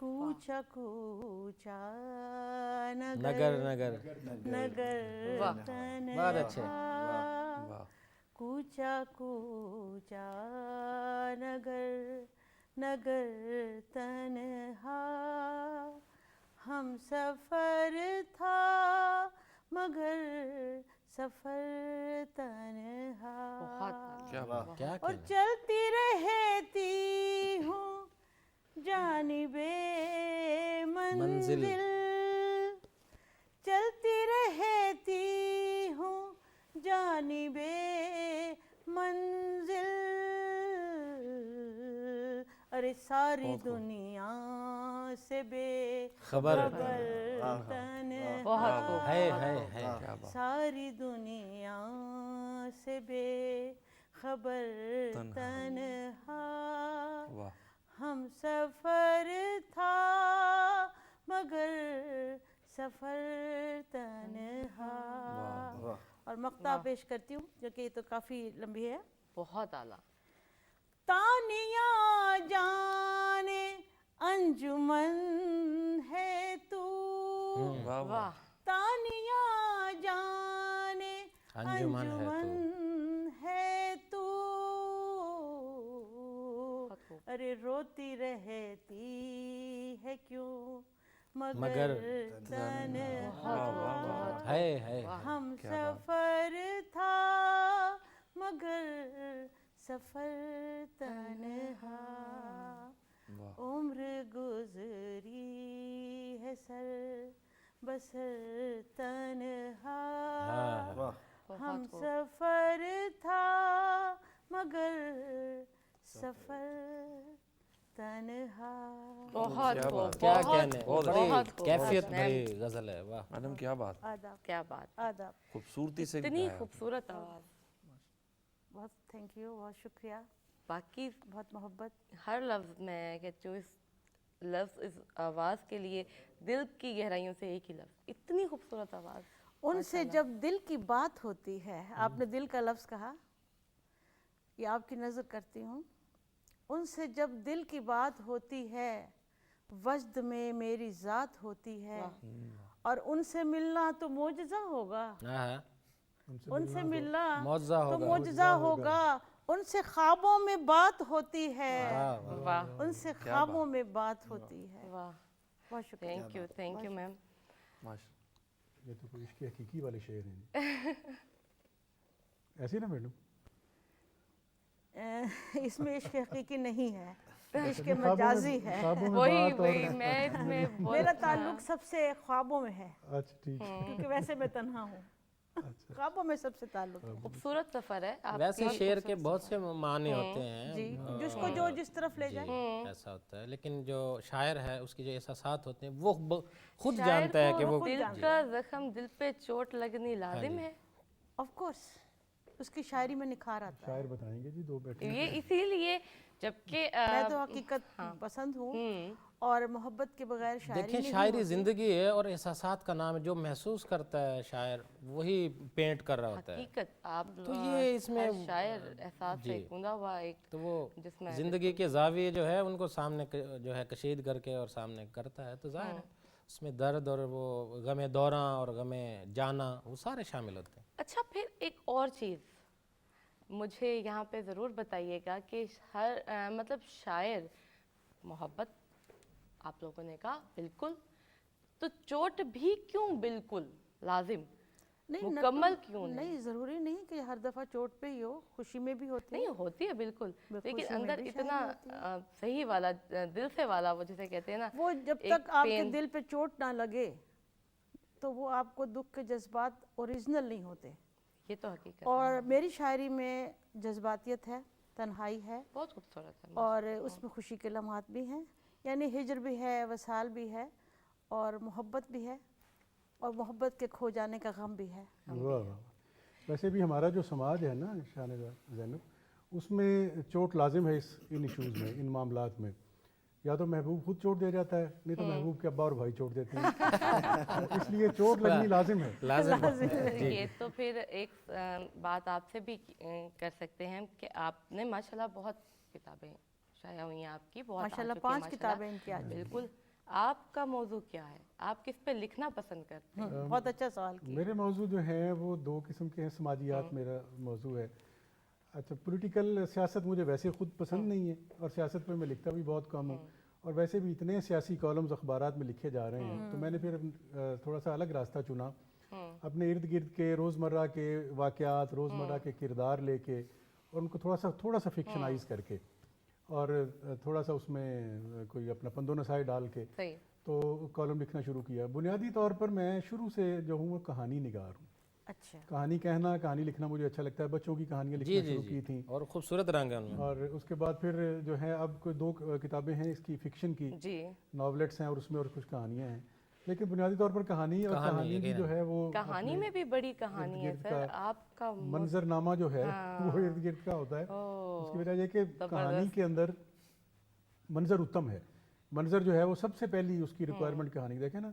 کوچا کوچا نگر نگر نگر تنہا بہت اچھے کوچا کوچا نگر نگر تنہا ہم سفر تھا مگر سفر تنہا کیا اور چلتی رہتی ہوں جانب منزل چلتی رہتی ہوں جانب منزل ارے ساری دنیا سے بے خبر تنہا ہے ساری دنیا سے بے خبر تنہا ہم سفر تھا مگر سفر تنہا. اور مقطع پیش کرتی ہوں جو کہ یہ تو کافی لمبی ہے. بہت اعلیٰ. تانیہ جانے انجمن ہے تو واہ تانیہ جانے انجمن ہے تو ارے روتی رہتی ہے کیوں مگر تنہا ہے ہم سفر تھا مگر سفر تنہا عمر گزری ہے سر بسر تنہا ہم سفر تھا مگر سفر تنہا. بہت کیا کہنے بڑی کیفیت بھری غزل ہے. واہ میڈم کیا بات آداب کیا بات. آداب. خوبصورتی سے اتنی خوبصورت آواز. بہت تھینک یو بہت شکریہ. باقی بہت محبت. ہر لفظ میں کہتی ہوں اس لفظ اس آواز کے لیے دل کی گہرائیوں سے ایک ہی لفظ اتنی خوبصورت آواز. ان سے جب دل کی بات ہوتی ہے آپ نے دل کا لفظ کہا یہ آپ کی نظر کرتی ہوں ان سے جب دل کی بات ہوتی ہے وجد میں میری ذات ہوتی ہے اور ان سے ملنا تو معجزہ ہوگا. ان سے ملنا تو معجزہ ہوگا. ان سے خوابوں میں بات ہوتی ہے. ان سے خوابوں میں بات ہوتی ہے. بہت شکریہ. Thank you ma'am. یہ تو کوئی عشق حقیقی والے شعر ہیں ایسی نا میڈم. اس میں عشق حقیقی نہیں ہے عشق مجازی ہے. وہی میں اس میں میرا تعلق سب سے خوابوں میں ہے. اچھا ٹھیک ہے کیونکہ ویسے میں تنہا ہوں. خوابوں میں سب سے تعلق ہے. خوبصورت سفر ہے. ویسے شعر کے بہت سے معنی ہوتے ہیں جی جس کو جو جس طرف لے جائے ایسا ہوتا ہے لیکن جو شاعر ہے اس کی جو احساسات ہوتے ہیں وہ خود جانتا ہے کہ وہ دل کا زخم دل پہ چوٹ لگنی لازم ہے. آف کورس اس کی شاعری میں نکھار آتا ہے. شاعر بتائیں گے جی دو بیٹھے یہ اسی لیے جبکہ میں تو حقیقت پسند ہوں اور محبت کے بغیر شاعری نہیں. دیکھیں شاعری زندگی ہے اور احساسات کا نام ہے. جو محسوس کرتا ہے شاعر وہی پینٹ کر رہا ہوتا ہے. حقیقت آپ تو یہ اس میں شاعر احساس سے گوندا ہوا ایک تو وہ زندگی کے زاویے جو ہے ان کو سامنے جو ہے کشید کر کے اور سامنے کرتا ہے تو ظاہر ہے اس میں درد اور وہ غم دوراں اور غم جانا وہ سارے شامل ہوتے ہیں. اچھا پھر ایک اور چیز مجھے یہاں پہ ضرور بتائیے گا کہ ہر مطلب شاعر محبت آپ لوگوں نے کہا بالکل تو چوٹ بھی کیوں بالکل لازم مکمل کیوں نہیں ضروری نہیں کہ ہر دفعہ چوٹ پہ ہی ہو. خوشی میں بھی ہوتی ہے. نہیں ہوتی ہے بالکل لیکن اندر اتنا صحیح والا دل سے والا وہ جسے کہتے ہیں نا وہ جب تک آپ کے دل پہ چوٹ نہ لگے تو وہ آپ کو دکھ کے جذبات اوریجنل نہیں ہوتے. یہ تو حقیقت. اور میری شاعری میں جذباتیت ہے تنہائی ہے بہت خوبصورت ہے اور اس میں خوشی کے لمحات بھی ہیں یعنی ہجر بھی ہے وصال بھی ہے اور محبت بھی ہے اور محبت کے کھو جانے کا غم بھی ہے. ویسے بھی ہمارا جو سماج ہے نا شاہنازہ زینب اس میں چوٹ لازم ہے ان ایشوز میں ان معاملات میں. یا تو محبوب خود چوٹ دے جاتا ہے نہیں تو محبوب کے ابا اور بھائی چوٹ دیتے ہیں اس لیے چوٹ لگنی لازم ہے. یہ تو پھر ایک بات آپ سے بھی کر سکتے ہیں کہ آپ نے ماشاءاللہ بہت کتابیں شائع ہوئی ہیں آپ کی. بہت ماشاءاللہ 5 کتابیں ان کی. بالکل آپ کا موضوع کیا ہے, آپ کس پہ لکھنا پسند کرتے ہیں؟ بہت اچھا سوال کیا. میرے موضوع جو ہیں وہ دو قسم کے ہیں. سماجیات میرا موضوع ہے. اچھا, پولیٹیکل سیاست مجھے ویسے خود پسند نہیں ہے اور سیاست پہ میں لکھتا بھی بہت کم ہوں, اور ویسے بھی اتنے سیاسی کالمز اخبارات میں لکھے جا رہے ہیں, تو میں نے پھر تھوڑا سا الگ راستہ چنا. اپنے ارد گرد کے روزمرہ کے واقعات, روزمرہ کے کردار لے کے, اور ان کو تھوڑا سا فکشنائز کر کے, اور تھوڑا سا اس میں کوئی اپنا پند و نسائی ڈال کے تو کالم لکھنا شروع کیا. بنیادی طور پر میں شروع سے جو ہوں وہ کہانی نگار ہوں. اچھا. کہانی لکھنا مجھے اچھا لگتا ہے. بچوں کی کہانیاں لکھنا شروع کی تھیں, اور خوبصورت رنگ ہے ان میں. اور اس کے بعد پھر جو ہے اب کوئی 2 کتابیں ہیں اس کی فکشن کی, ناولٹس ہیں, اور اس میں اور کچھ کہانیاں ہیں. لیکن بنیادی طور پر کہانی بھی جو ہے وہ کہانی میں بھی بڑی کہانی ہے سر. آپ کا منظر نامہ جو ہے وہ ارد گرد کا ہوتا ہے. اس کی وجہ یہ کہ کہانی کے اندر منظر اتم ہے. منظر جو ہے وہ سب سے پہلی اس کی ریکوائرمنٹ کہانی. دیکھیں نا,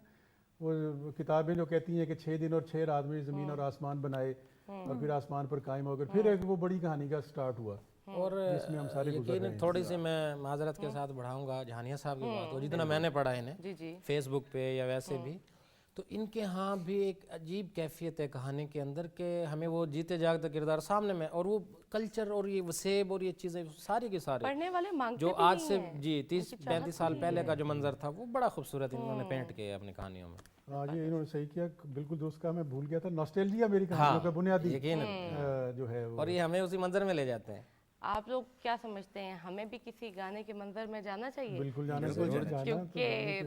وہ کتابیں جو کہتی ہیں کہ 6 دن اور 6 رات میں زمین اور آسمان بنائے, اور پھر آسمان پر قائم ہو گئے, پھر ایک وہ بڑی کہانی کا سٹارٹ ہوا, اور جس میں ہم سارے گزر رہے ہیں. تھوڑی سی میں معذرت کے ساتھ بڑھاؤں گا جہانیہ صاحب کی بات, اور جتنا میں نے پڑھا انہیں فیس بک پہ یا ویسے بھی, تو ان کے ہاں بھی ایک عجیب کیفیت ہے کہانی کے اندر کہ ہمیں وہ جیتے جاگتے کردار سامنے میں, اور وہ کلچر اور یہ وسیب اور یہ چیزیں ساری کی ساری پڑھنے والے مانگتے جو آج سے 30-35 سال پہلے کا جو منظر تھا وہ بڑا خوبصورت انہوں نے پینٹ کیا اپنی کہانیوں میں. ہاں جی, انہوں نے صحیح کیا, بالکل درست کہا, میں بھول گیا تھا. ناسٹیلجیا میری کہانیوں کا بنیادی جو ہے, اور یہ ہمیں اسی منظر میں لے جاتے ہیں. آپ لوگ کیا سمجھتے ہیں, ہمیں بھی کسی گانے کے منظر میں جانا چاہیے؟ بالکل جانا چاہیے, کیونکہ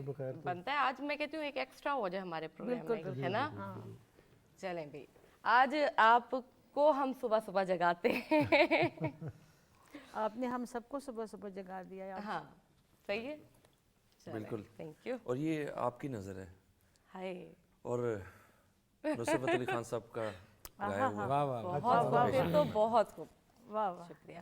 بنتا ہے آج میں کہتی ہوں ایک ایکسٹرا ہو جائے ہمارے پروگرام میں, ہے نا. چلیں بھائی, آج آپ کو ہم صبح صبح جگاتے ہیں. آپ نے ہم سب کو صبح صبح جگا دیا. ہاں صحیح ہے, بالکل. Thank you. اور یہ آپ کی نظر ہے, اور نصرت علی خان صاحب کا گایا ہوا. بہت تو بہت خوب, واہ واہ, شکریہ.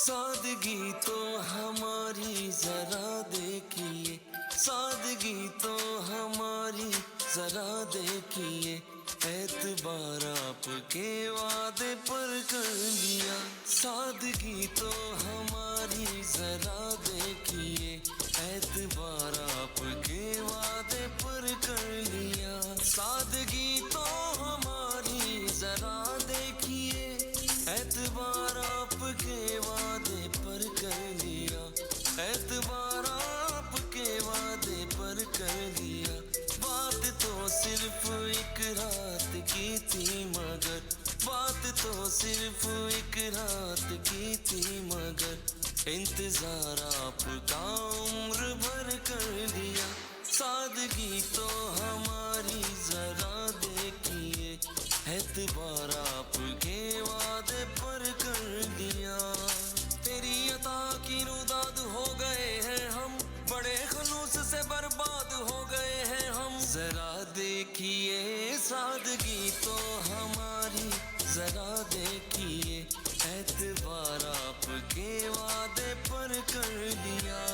سادگی تو ہماری ذرا دیکھیے, سادگی تو ہماری ذرا دیکھیے, اعتبار آپ کے وعدے پر کر لیا. سادگی تو ہماری ذرا دیکھیے, اعتبار آپ کے وعدے پر کر لیا. سادگی تو ہماری ذرا دیکھیے, اعتبار آپ کے وعدے پر کر لیا. اعتبار آپ کے وعدے پر کر لیا. بات تو صرف ایک رات کی تھی مگر, بات تو صرف ایک رات کی تھی مگر, انتظار آپ کا عمر بھر کر لیا. سادگی تو ہماری ذرا دیکھیے, اعتبار آپ کے وعدے پر کر لیا. تیری عطا کی روداد ہو گئے ہیں ہم, بڑے خلوص سے برباد ہو گئے ہیں ہم. ذرا دیکھیے سادگی تو ہماری ذرا دیکھیے, اعتبار آپ کے وعدے پر کر لیا.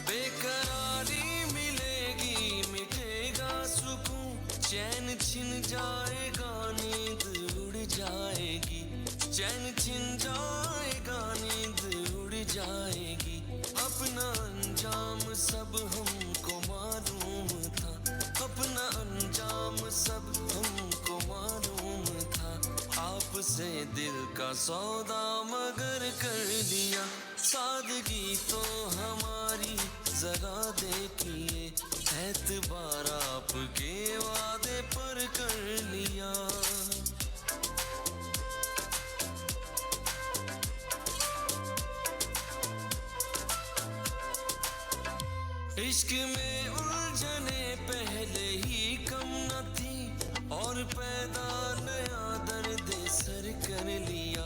بے قراری ملے گی, مٹے گا سکون, چین چھن جائے گا, نیند اڑ جائے گی. چین چھن جائے گا, نیند اڑ جائے گی. اپنا انجام سب ہم کو معلوم تھا, اپنا انجام سب ہم کو معلوم تھا. آپ سے دل کا سودا مگر کر لیا. سادگی تو ہماری ذرا دیکھیے, اعتبار آپ کے وعدے پر کر لیا. عشق میں الجھنے پہلے ہی کم نہ تھی, اور پیدا نیا درد سر کر لیا,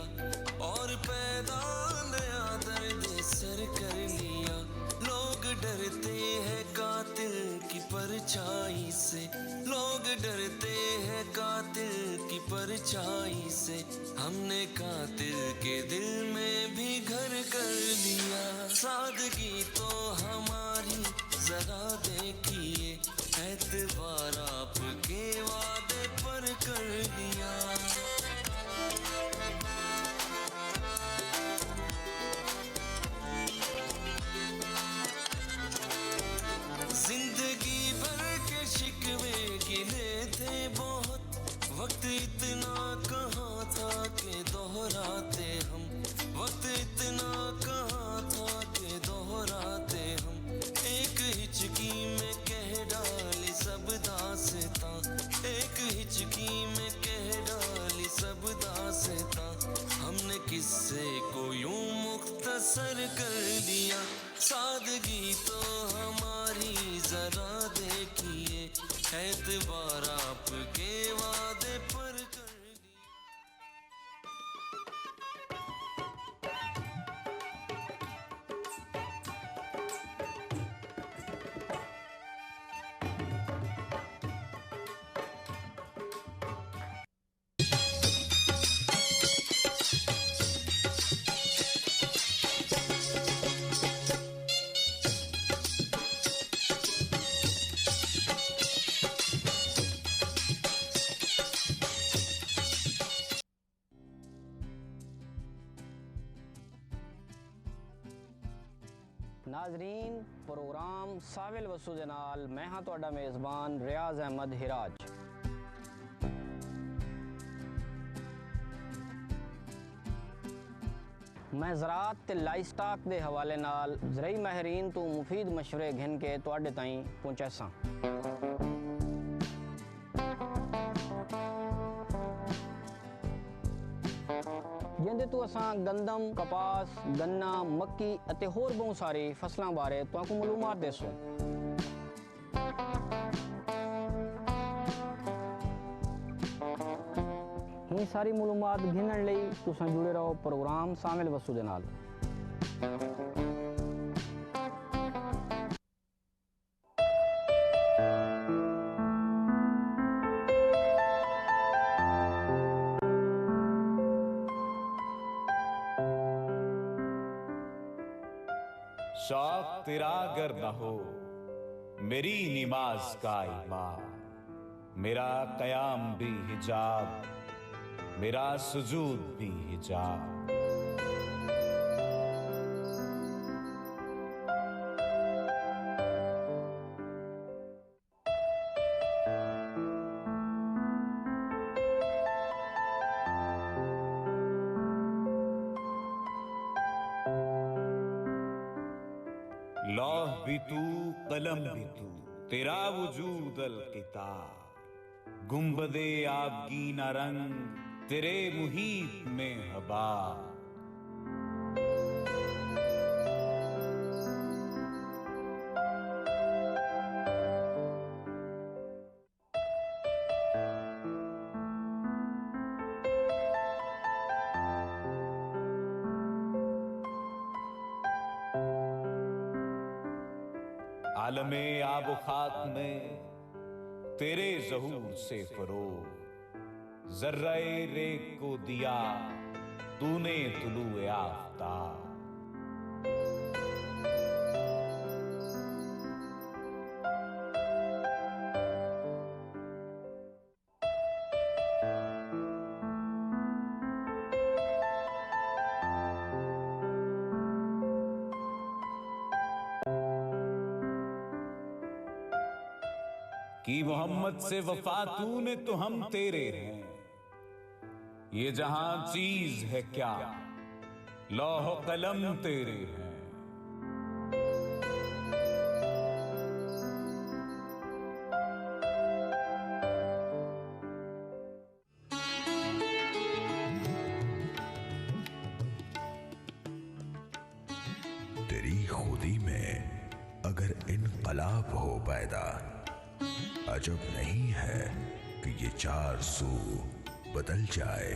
اور پیدا نیا درد سر کر لیا. لوگ ڈرتے ہیں قاتل کی پرچھائی سے, لوگ ڈرتے ہیں قاتل کی پرچھائی سے. ہم نے قاتل کے دل میں بھی گھر کر لیا. سادگی تو ہماری ذرا دیکھیے اعتبار آپ کے وعدے پر کر دیا زندگی بھر کے شکوے گلے تھے بہت وقت اتنا کہاں تھا کہ دہراتے ہم وقت اتنا کہاں تھا کہ دہراتے ہم ایک ہچکی میں کہہ ڈالی سب داستاں ایک ہچکی میں کہہ ڈالی سب داستاں ہم نے قصے کو یوں مختصر کر دیا سادگی تو ہماری ذرا دیکھیے اعتبار آپ کے وعدے پر کر دیا ناظرین پروگرام ساول وسو دے نال میں ہاں تہاڈا میزبان ریاض احمد ہراج میں زراعت تے لائف سٹاک دے حوالے نال زرعی ماہرین تو مفید مشورے گھن کے تواڈے تائیں پہنچائساں جندے تو اساں گندم کپاس گنا مکی اتے ہور بہت ساری فصلاں بارے تواں معلومات دیسوں یہ ساری معلومات گھنن لئی تساں جڑے رہو پروگرام سامل وسو دے نال شوق تیرا اگر نہ ہو میری نماز کا امام میرا قیام بھی حجاب میرا سجود بھی حجاب لوح بھی تو قلم بھی تو تیرا وجود الکتاب گنبد آبگینہ رنگ تیرے محیط میں ہبا عالم آب و خاک میں تیرے ظہور سے فروغ ذرہ ریگ کو دیا تو نے طلوع آفتاب کی محمد سے وفا تو نے تو ہم تیرے ہیں یہ جہاں چیز ہے کیا لوح و قلم تیرے ہیں تیری خودی میں اگر انقلاب ہو پیدا عجب نہیں ہے کہ یہ چار سو بدل جائے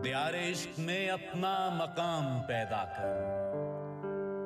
دیار عشق میں اپنا مقام پیدا کر